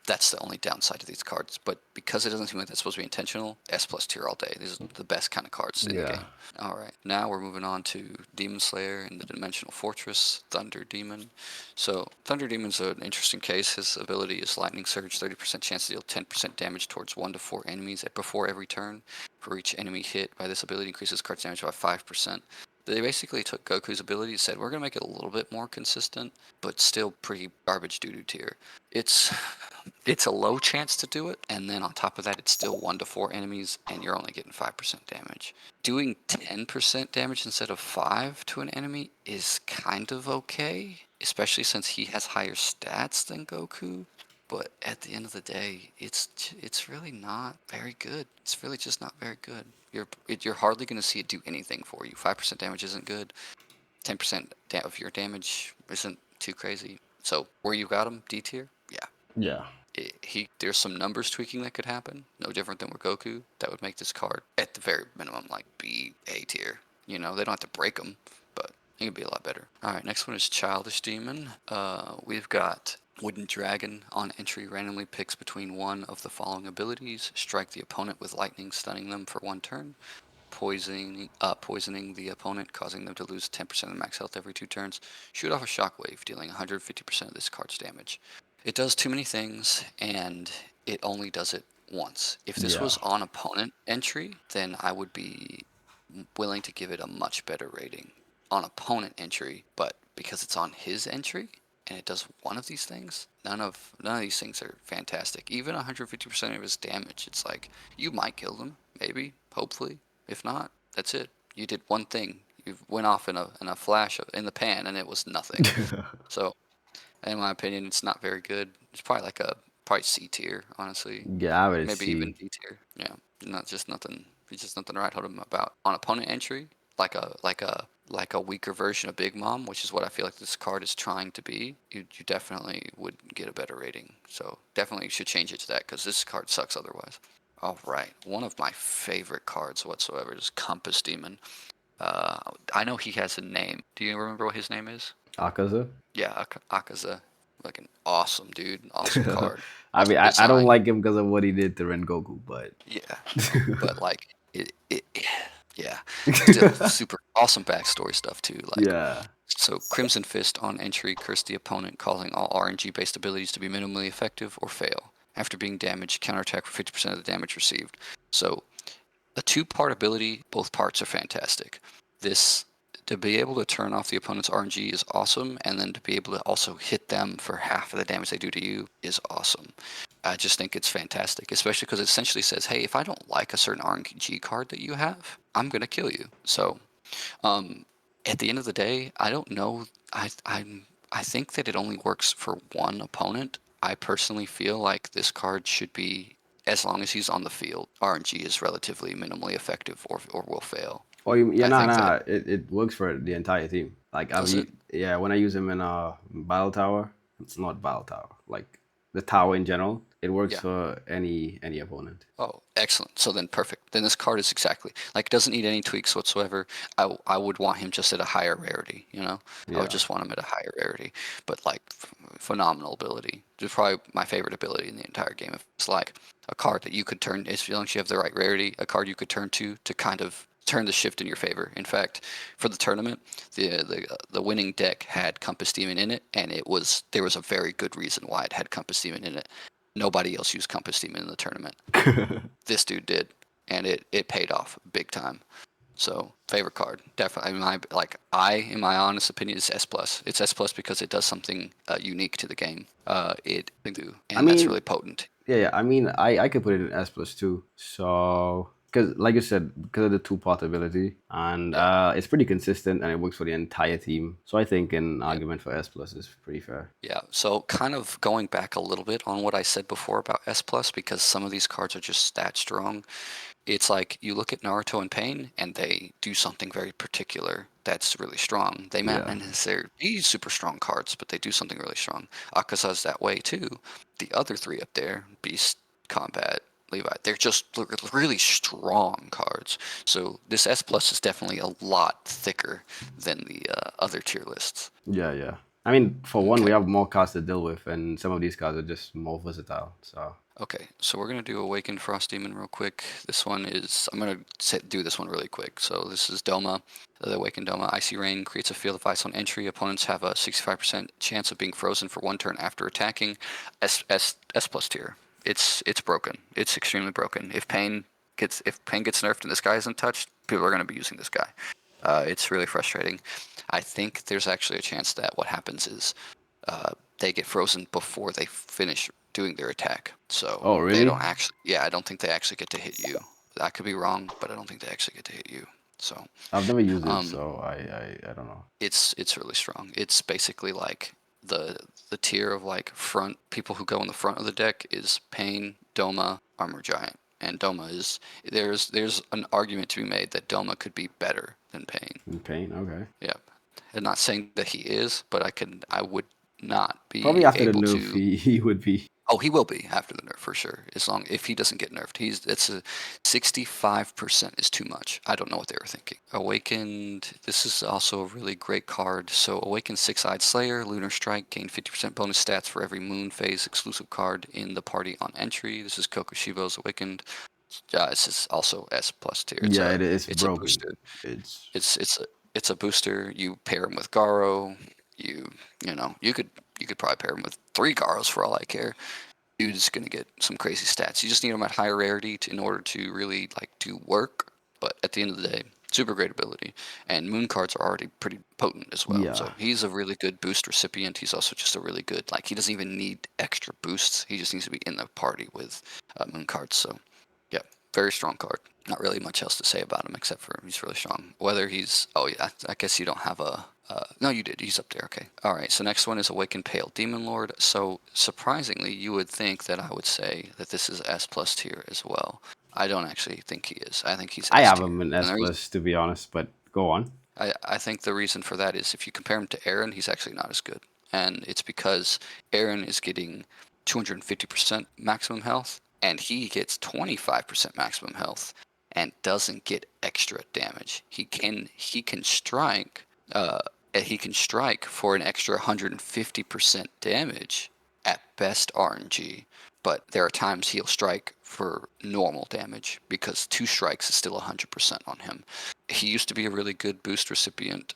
that's the only downside to these cards. But because it doesn't seem like that's supposed to be intentional, S plus tier all day. These are the best kind of cards in the Yeah, game. All right, now we're moving on to Demon Slayer and the Dimensional Fortress, Thunder Demon. So Thunder Demon's an interesting case. His ability is Lightning Surge, 30% chance to deal 10% damage towards 1 to 4 enemies before every turn. For each enemy hit by this ability, increases card's damage by 5%. They basically took Goku's ability and said, we're going to make it a little bit more consistent, but still pretty garbage doo-doo tier. It's it's a low chance to do it, and then on top of that, it's still 1 to 4 enemies, and you're only getting 5% damage. Doing 10% damage instead of 5 to an enemy is kind of okay, especially since he has higher stats than Goku. But at the end of the day, it's really not very good. It's really just not very good. You're hardly going to see it do anything for you. 5% damage isn't good. 10% of your damage isn't too crazy. So where you got him, D tier, yeah. yeah, There's some numbers tweaking that could happen. No different than with Goku. That would make this card at the very minimum like be A tier. You know, they don't have to break them, but it could be a lot better. All right, next one is Childish Demon. We've got Wooden Dragon on entry randomly picks between one of the following abilities: strike the opponent with lightning, stunning them for 1 turn; poisoning the opponent, causing them to lose 10% of max health every 2 turns; shoot off a shockwave, dealing 150% of this card's damage. It does too many things, and it only does it once. If this yeah, was on opponent entry, then I would be willing to give it a much better rating on opponent entry, but because it's on his entry and it does one of these things, none of these things are fantastic. Even 150% of his damage, it's like you might kill them, maybe, hopefully. If not, that's it. You did one thing. You went off in a flash in the pan, and it was nothing. So, in my opinion, it's not very good. It's probably C tier, honestly. Yeah, I would Maybe even see. D tier. Yeah, not just nothing. It's just nothing to write home about. On opponent entry, like a weaker version of Big Mom, which is what I feel like this card is trying to be. You definitely would get a better rating. So definitely should change it to that because this card sucks otherwise. All right, one of my favorite cards whatsoever is Compass Demon. Uh, I know he has a name. Do you remember what his name is? Akaza. Yeah, Akaza. Like an awesome dude, awesome card, I mean, awesome I don't design. like him because of what he did to Rengoku, but Yeah, but like yeah, still super awesome backstory stuff too. Like, yeah, so Crimson Fist on entry, curse the opponent, causing all RNG-based abilities to be minimally effective or fail. After being damaged, counterattack for 50% of the damage received. So a two-part ability, both parts are fantastic. This to be able to turn off the opponent's RNG is awesome, and then to be able to also hit them for half of the damage they do to you is awesome. I just think it's fantastic, especially because it essentially says, hey, if I don't like a certain RNG card that you have, I'm gonna kill you. So, um, at the end of the day, I don't know. I think that it only works for one opponent. I personally feel like this card should be, as long as he's on the field, RNG is relatively minimally effective or will fail. or you, yeah, I nah, think that nah. It works for the entire team. Like does it. yeah, when I use him in battle tower, it's not battle tower. Like the tower in general, it works Yeah. for any opponent. Oh, excellent. So then perfect. Then this card is exactly like, it doesn't need any tweaks whatsoever. I would want him just at a higher rarity, you know? I would Yeah, just want him at a higher rarity, but like phenomenal ability. It's probably my favorite ability in the entire game. It's like a card that you could turn, as long as you have the right rarity, a card you could turn to kind of turn the shift in your favor. In fact, for the tournament, the winning deck had Compass Demon in it, and there was a very good reason why it had Compass Demon in it. Nobody else used Compass Demon in the tournament. This dude did, and it paid off big time. So favorite card, definitely. In my honest opinion, is S plus. It's S plus because it does something unique to the game. I And that's really mean, potent. yeah. I mean, I could put it in S plus too. So because, like you said, because of the two-part ability, and Yeah, it's pretty consistent, and it works for the entire team. So I think an yeah, argument for S plus is pretty fair. yeah. So kind of going back a little bit on what I said before about S plus, because some of these cards are just stat strong. It's like you look at Naruto and Pain, and they do something very particular that's really strong. They might Yeah. not necessarily be super strong cards, but they do something really strong. Akaza's that way too. The other three up there, Beast, Combat, Levi, they're just really strong cards. So this S plus is definitely a lot thicker than the other tier lists. Yeah, yeah. I mean, for one, we Okay. have more cards to deal with, and some of these cards are just more versatile. So, Okay, so we're gonna do Awakened Frost Demon real quick. This one is, I'm gonna do this one really quick. So this is Doma, the Awakened Doma. Icy Rain creates a field of ice on entry. Opponents have a 65% chance of being frozen for one turn after attacking. S plus tier. It's broken. It's extremely broken. If Pain gets nerfed and this guy isn't touched, people are gonna be using this guy. It's really frustrating. I think there's actually a chance that what happens is they get frozen before they finish doing their attack. So oh, they really? don't actually, yeah, I don't think they actually get to hit you. I could be wrong, but I don't think they actually get to hit you. So I've never used it, um, so I don't know. it's really strong. It's basically like the the tier of like front people who go in the front of the deck is Pain, Doma, Armor Giant. And Doma is, there's an argument to be made that Doma could be better than Pain. Pain, okay. Yeah. I'm not saying that he is, but I would not Probably be after the able nerf, to. he would be. Oh, he will be after the nerf for sure. As long if he doesn't get nerfed, it's a 65% is too much. I don't know what they were thinking. Awakened. This is also a really great card. So Awakened Six-Eyed Slayer, Lunar Strike, gain 50% bonus stats for every Moon Phase exclusive card in the party on entry. This is Kokushibo's Awakened. This is also S plus tier. Yeah, it is It's a broken. booster. It's It's a booster. You pair him with Garo. You you could probably pair him with three Garos for all I care. Dude's gonna get some crazy stats. You just need him at higher rarity in order to really like do work. But at the end of the day, Super great ability. And moon cards are already pretty potent as well. Yeah. So he's a really good boost recipient. He's also just a really good, like, he doesn't even need extra boosts. He just needs to be in the party with moon cards. So, yeah, very strong card. Not really much else to say about him except for he's really strong. Whether he's, oh yeah, I guess you don't have a, no, you did. He's up there. Okay. All right. So next one is Awakened Pale Demon Lord. So surprisingly, you would think that I would say that this is S plus tier as well. I don't actually think he is. I think he's I S have tier. him in And S plus, to be honest, but go on. I think the reason for that is if you compare him to Aaron, he's actually not as good. And it's because Aaron is getting 250% maximum health, and he gets 25% maximum health and doesn't get extra damage. He can strike he can strike for an extra 150% damage at best RNG, but there are times he'll strike for normal damage because two strikes is still 100% on him. He used to be a really good boost recipient,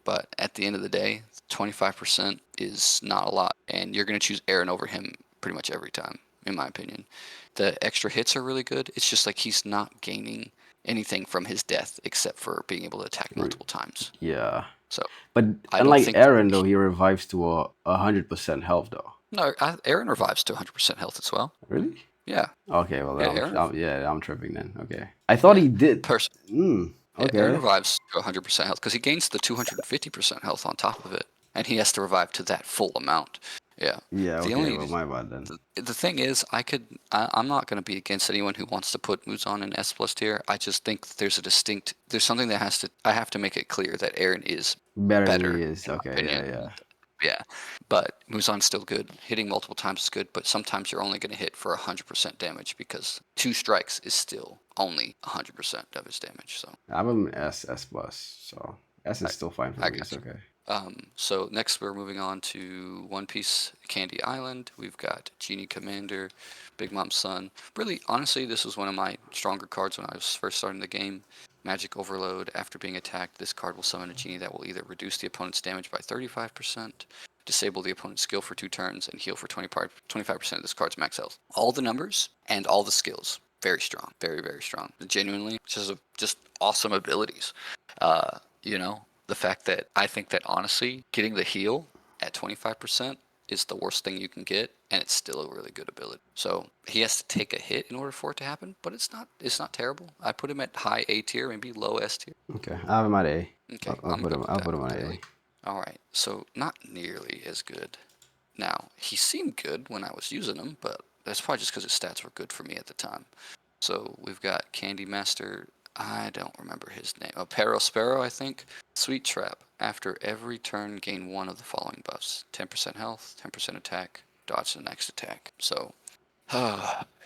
but at the end of the day, 25% is not a lot, and you're going to choose Aaron over him pretty much every time, in my opinion. The extra hits are really good. It's just like he's not gaining anything from his death except for being able to attack multiple times. Yeah. So But I don't unlike think Aaron, though, he revives to a 100% health, though. no, Aaron revives to 100% health as well. Really? Yeah, Okay, well, yeah, Aaron. I'm tripping then. Okay. I thought Yeah, he did. Pers- yeah, Aaron Okay. revives to 100% health because he gains the 250% health on top of it, and he has to revive to that full amount. Yeah. Yeah, The okay, only well, my bad then. the thing is, I'm not going to be against anyone who wants to put Muzan in S plus tier. I just think there's something that I have to make it clear that Aaron is Better than he better, is. in my Okay, yeah, opinion. yeah. Yeah, but Muzan's still good. Hitting multiple times is good, but sometimes you're only going to hit for 100% damage because two strikes is still only 100% of his damage. So I have him S plus, so S I, is still fine for I me. It's got you. okay. So next we're moving on to One Piece Candy Island. We've got Genie Commander, Big Mom's son. Really, honestly, this was one of my stronger cards when I was first starting the game. Magic Overload. After being attacked, this card will summon a genie that will either reduce the opponent's damage by 35%, disable the opponent's skill for 2 turns, and heal for 25% of this card's max health. All the numbers and all the skills. Very strong. Very, very strong. Genuinely, just awesome abilities. The fact that I think that honestly, getting the heal at 25% is the worst thing you can get, and it's still a really good ability. So he has to take a hit in order for it to happen, but it's not terrible. I put him at high A tier, maybe low S tier. Okay, I have him at A. Okay, I'll I'm put good him. with I'll that put him at entirely. A. All right, so not nearly as good. Now he seemed good when I was using him, but that's probably just because his stats were good for me at the time. So we've got Candy Master. I don't remember his name. Pero Sparrow, I think. Sweet Trap. After every turn, gain one of the following buffs: 10% health, 10% attack, dodge the next attack. So,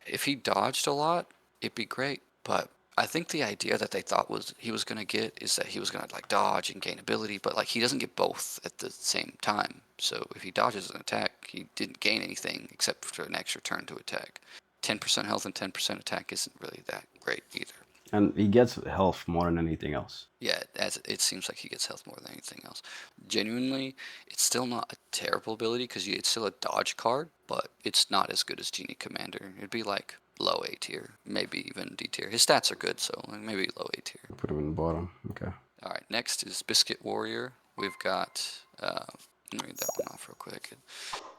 if he dodged a lot, it'd be great. But I think the idea that they thought was he was gonna get is that he was gonna like dodge and gain ability, but like he doesn't get both at the same time. So if he dodges an attack, he didn't gain anything except for an extra turn to attack. 10% health and 10% attack isn't really that great either. And he gets health more than anything else. Yeah, as it seems like he gets health more than anything else. Genuinely, it's still not a terrible ability because it's still a dodge card, but it's not as good as Genie Commander. It'd be like low A tier, maybe even D tier. His stats are good, so maybe low A tier. Put him in the bottom. Okay. All right, next is Biscuit Warrior. We've got, let me read that one off real quick.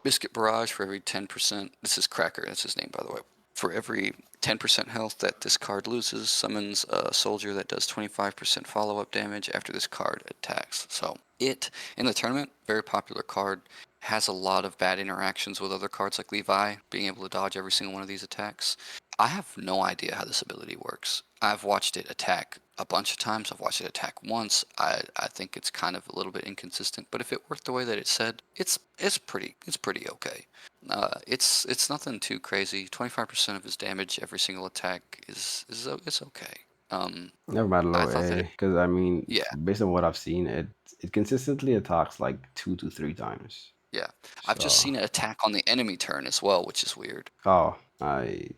Biscuit Barrage for every 10%. This is Cracker, that's his name, by the way. For every 10% health that this card loses, summons a soldier that does 25% follow-up damage after this card attacks. So it, in the tournament, very popular card, has a lot of bad interactions with other cards like Levi, being able to dodge every single one of these attacks. I have no idea how this ability works. I've watched it attack a bunch of times. I've watched it attack once. I think it's kind of a little bit inconsistent, but if it worked the way that it said, it's pretty okay. It's nothing too crazy. 25% of his damage every single attack it's okay. Never mind I low thought that A, because I mean, yeah, based on what I've seen, it consistently attacks like 2 to 3 times. yeah. I've just So, seen it attack on the enemy turn as well, which is weird. oh, I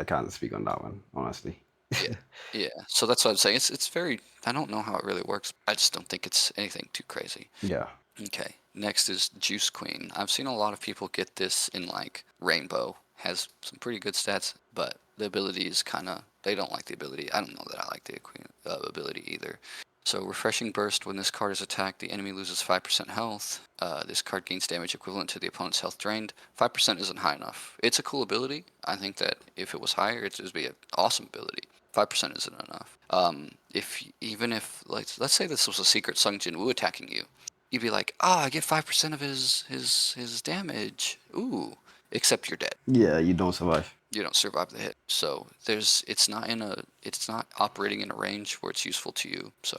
can't speak on that one, honestly. Yeah, yeah. So that's what I'm saying. It's very. I don't know how it really works. I just don't think it's anything too crazy. Yeah. Okay. Next is Juice Queen. I've seen a lot of people get this in like Rainbow. Has some pretty good stats, but The ability is kind of, they don't like the ability. I don't know that I like the ability either. So Refreshing Burst, when this card is attacked, the enemy loses 5% health. This card gains damage equivalent to the opponent's health drained. 5% isn't high enough. It's a cool ability. I think that if it was higher, it would be an awesome ability. 5% isn't enough. Even if, like, let's say this was a secret Sung Jin Woo attacking you, you'd be like, I get 5% of his damage. Ooh, except you're dead. Yeah, you don't survive. You don't survive the hit. So it's not operating in a range where it's useful to you. So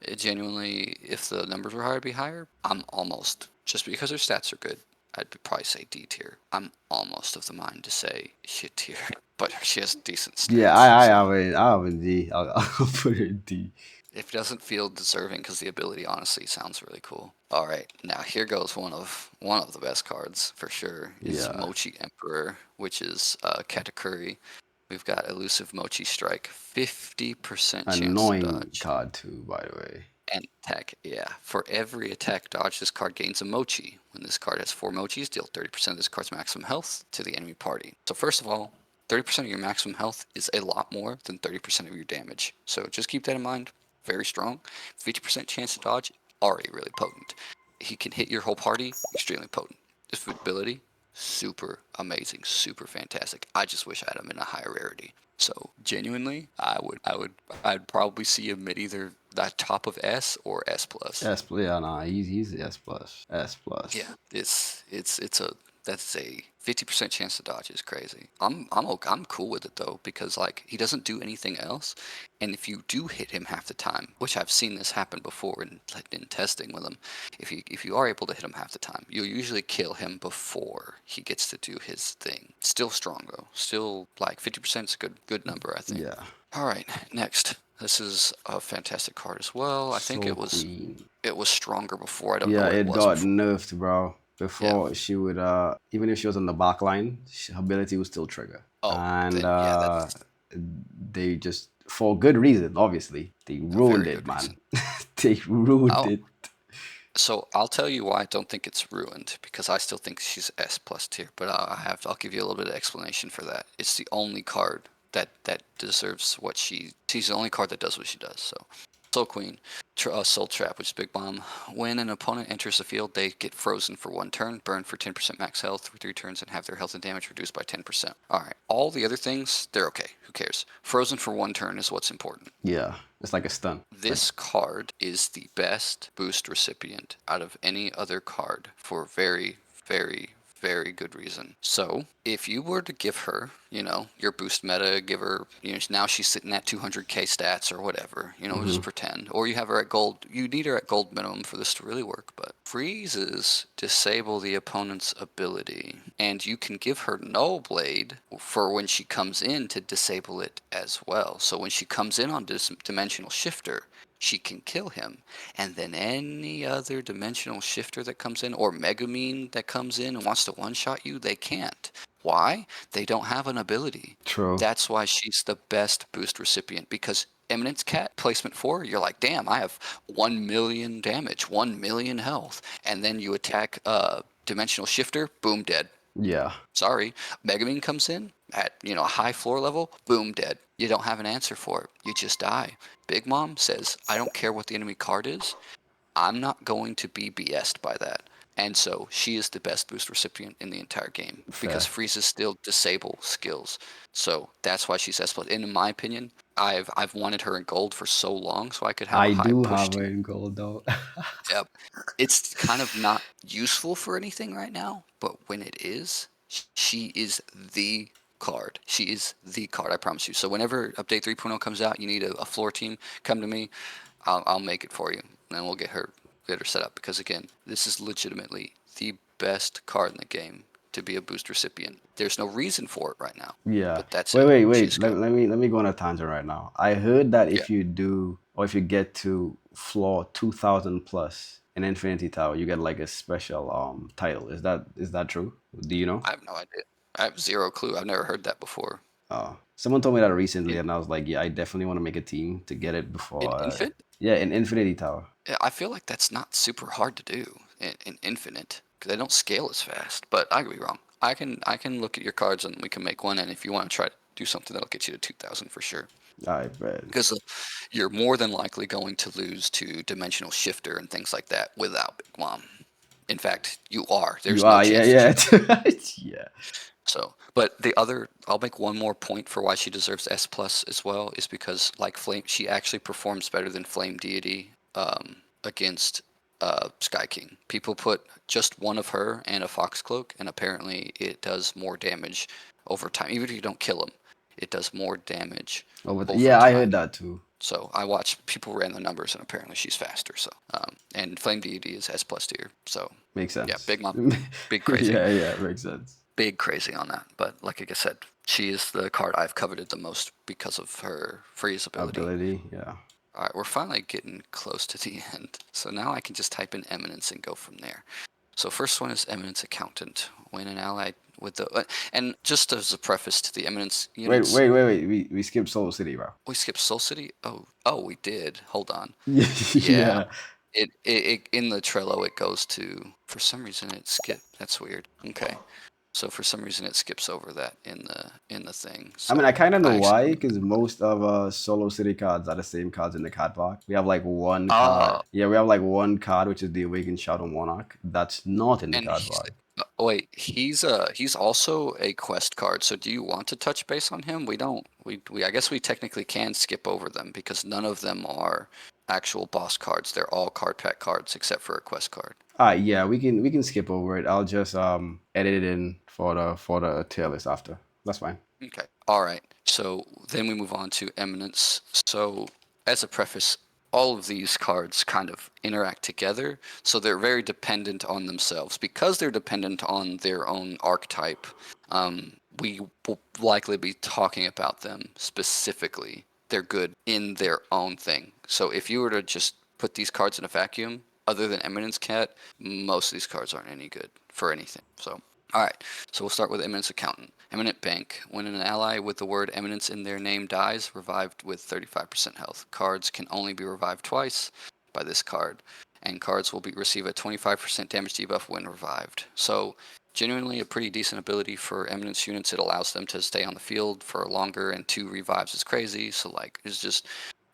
it genuinely, if the numbers were higher, be higher. I'm almost, just because her stats are good, I'd probably say D tier. I'm almost of the mind to say shit tier, but she has decent stats. Yeah, I So have a D. I'll put it in D. it doesn't feel deserving because the ability honestly sounds really cool. All right, now here goes one of the best cards for sure. Is Yeah. Mochi Emperor, which is Katakuri. We've got Elusive Mochi Strike, 50% chance to Annoying dodge. card too, by the way. And attack, yeah. For every attack dodge, this card gains a Mochi. When this card has 4 Mochis, deal 30% of this card's maximum health to the enemy party. So first of all, 30% of your maximum health is a lot more than 30% of your damage. So just keep that in mind. Very strong. 50% chance to dodge, already really potent. He can hit your whole party, extremely potent. This ability, super amazing, super fantastic. I just wish I had him in a higher rarity. So genuinely, I'd probably see him at either that top of S or S plus. Yeah, nah, he's S plus. S plus. Yeah, it's a that's a 50% chance to dodge is crazy. I'm cool with it though, because like he doesn't do anything else, and if you do hit him half the time, which I've seen this happen before in testing with him, if you are able to hit him half the time, you'll usually kill him before he gets to do his thing. Still strong though. Still like 50% is a good number, I think. Yeah. All right, next. This is a fantastic card as well. I think So Queen. it was stronger before. I don't know Yeah, what it it was got before. nerfed, bro. Yeah. Before she would, even if she was on the back line, her ability would still trigger. Oh, And then yeah, that's they just, for good reason, obviously, they a ruined very it, good reason. man. They ruined I'll it. So I'll tell you why I don't think it's ruined, because I still think she's S plus tier, but I'll give you a little bit of explanation for that. It's the only card that deserves what she's the only card that does what she does. So Soul Queen, Soul Trap, which is Big Bomb. When an opponent enters the field, they get frozen for 1 turn, burn for 10% max health for 3 turns, and have their health and damage reduced by 10%. Alright, all the other things, they're okay. Who cares? Frozen for 1 turn is what's important. Yeah, it's like a stun. This card is the best boost recipient out of any other card for very, very, very good reason. So, if you were to give her, your boost meta, give her, now she's sitting at 200k stats or whatever, just pretend. Or you have her at gold, you need her at gold minimum for this to really work, but freezes disable the opponent's ability. And you can give her Null Blade for when she comes in to disable it as well. So when she comes in on Dimensional Shifter, she can kill him, and then any other dimensional shifter that comes in, or Megumin that comes in and wants to one-shot you, they can't. Why? They don't have an ability. True. That's why she's the best boost recipient, because Eminence Cat, placement 4, you're like, damn, I have 1 million damage, 1 million health, and then you attack Dimensional Shifter, boom, dead. Yeah. Sorry. Megumin comes in at, a high floor level, boom, dead. You don't have an answer for it. You just die. Big Mom says, I don't care what the enemy card is. I'm not going to be BS'd by that. And so she is the best boost recipient in the entire game, because Fair. freezes still disable skills. So that's why she's S plus. And in my opinion, I've wanted her in gold for so long so I could have a I high do push have to. her in gold though. Yep. It's kind of not useful for anything right now, but when it is, she is the card. She is the card, I promise you. So whenever Update 3.0 comes out, you need a floor team, come to me. I'll make it for you, and we'll get her set up, because again, this is legitimately the best card in the game to be a boost recipient. There's no reason for it right now, Yeah. but that's Wait, it. wait, wait. She's Let, good. let me let me go on a tangent right now. I heard that Yeah. if you do, or if you get to floor 2000 plus in Infinity Tower, you get like a special title. Is that true? Do you know? I have no idea. I have zero clue. I've never heard that before. Someone told me that recently, In and I was like, yeah, I definitely want to make a team to get it in before. Infant? Yeah, in Infinity Tower. Yeah, I feel like that's not super hard to do in Infinite, because they don't scale as fast. But I could be wrong. I can look at your cards and we can make one. And if you want to try do something that'll get you to 2,000 for sure. I bet. Because you're more than likely going to lose to Dimensional Shifter and things like that without Big Mom. In fact, you are. You There's no are, yeah, chance that you yeah, yeah. So, but I'll make one more point for why she deserves S plus as well, is because like Flame, she actually performs better than Flame Deity against Sky King. People put just one of her and a Fox Cloak, and apparently it does more damage over time. Even if you don't kill him, it does more damage over Yeah, I time. heard that too. So I watched people ran the numbers, and apparently she's faster. So and Flame Deity is S plus tier. So Makes yeah, sense. Big Mom, big crazy. Yeah, yeah, makes sense. Big crazy on that. But like I said, she is the card I've coveted the most because of her freeze ability. Ability, yeah. All right, we're finally getting close to the end. So now I can just type in Eminence and go from there. So first one is Eminence Accountant. When an ally with the and just as a preface to the Eminence Wait, units, wait, wait, wait. We skipped Soul City, bro. we skipped Soul City. Oh, we did. Hold on. Yeah, Yeah. it in the Trello it goes to, for some reason it skipped. That's weird. Okay. So for some reason it skips over that in the thing. I mean, I So kind of know I why, actually because most of Solo City cards are the same cards in the card box. We have like one card. oh, Yeah, we have like one card, which is the Awakened Shadow Monarch. That's not in the and card box. wait, he's also a quest card. So do you want to touch base on him? We don't. We I guess we technically can skip over them because none of them are actual boss cards. They're all card pack cards except for a quest card. Yeah, we can skip over it. I'll just edit it in for the tier list after. That's fine. Okay. All right. So then we move on to Eminence. So as a preface, all of these cards kind of interact together. So they're very dependent on themselves. Because they're dependent on their own archetype, we will likely be talking about them specifically. They're good in their own thing. So if you were to just put these cards in a vacuum, other than Eminence Cat, most of these cards aren't any good for anything. So all right, so we'll start with Eminence Accountant. Eminent Bank. When an ally with the word Eminence in their name dies, revived with 35% health. Cards can only be revived twice by this card, and cards will receive a 25% damage debuff when revived. So, genuinely a pretty decent ability for Eminence units. It allows them to stay on the field for longer, and 2 revives is crazy. So, like, it's just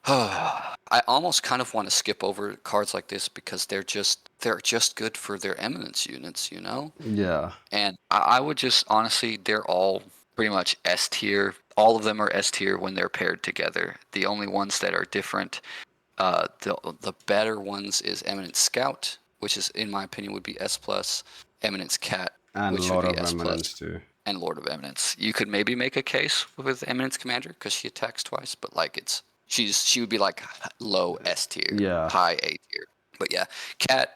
I almost kind of want to skip over cards like this because they're just good for their Eminence units, you know? Yeah. And I would just honestly, they're all pretty much S tier. All of them are S tier when they're paired together. The only ones that are different, the better ones is Eminence Scout, which is in my opinion would be S plus. Eminence Cat, And a which would lot be of S eminence plus, too. and Lord of Eminence. You could maybe make a case with Eminence Commander because she attacks twice, but like she would be like low S tier, Yeah. high A tier. But yeah, Cat,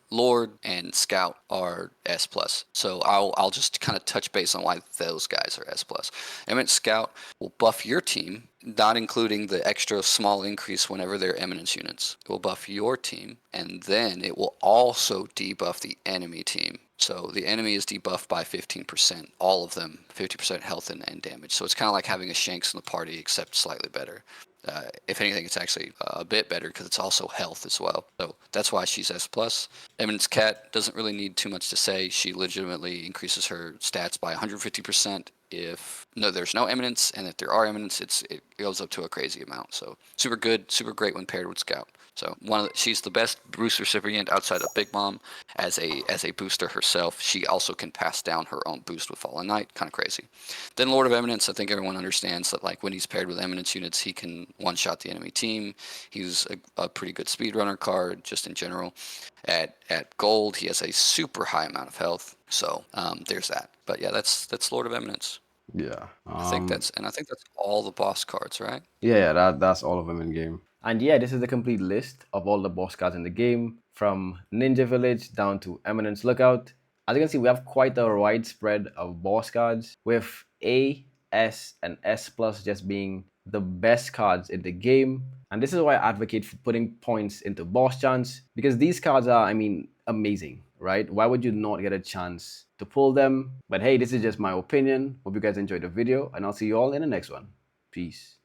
Lord, and Scout are S plus. So I'll just kind of touch base on why those guys are S plus. Eminence Scout will buff your team, not including the extra small increase whenever they're Eminence units. It will buff your team, and then it will also debuff the enemy team. So the enemy is debuffed by 15%, all of them, 50% health and damage. So it's kind of like having a Shanks in the party, except slightly better. If anything, it's actually a bit better because it's also health as well. So that's why she's S plus. Eminence Cat doesn't really need too much to say. She legitimately increases her stats by 150% if there's no Eminence, and if there are Eminence, it goes up to a crazy amount. So super good, super great when paired with Scout. So she's the best boost recipient outside of Big Mom as a booster herself. She also can pass down her own boost with Fallen Knight. Kind of crazy. Then Lord of Eminence, I think everyone understands that like when he's paired with Eminence units, he can one-shot the enemy team. He's a pretty good speedrunner card just in general. At gold, he has a super high amount of health. So there's that. But yeah, that's Lord of Eminence. Yeah. I think that's all the boss cards, right? Yeah, that's all of them in game. And yeah, this is the complete list of all the boss cards in the game, from Ninja Village down to Eminence Lookout. As you can see, we have quite a wide spread of boss cards, with A, S, and S plus just being the best cards in the game. And this is why I advocate for putting points into boss chance, because these cards are, I mean, amazing, right? Why would you not get a chance to pull them? But hey, this is just my opinion. Hope you guys enjoyed the video, and I'll see you all in the next one. Peace.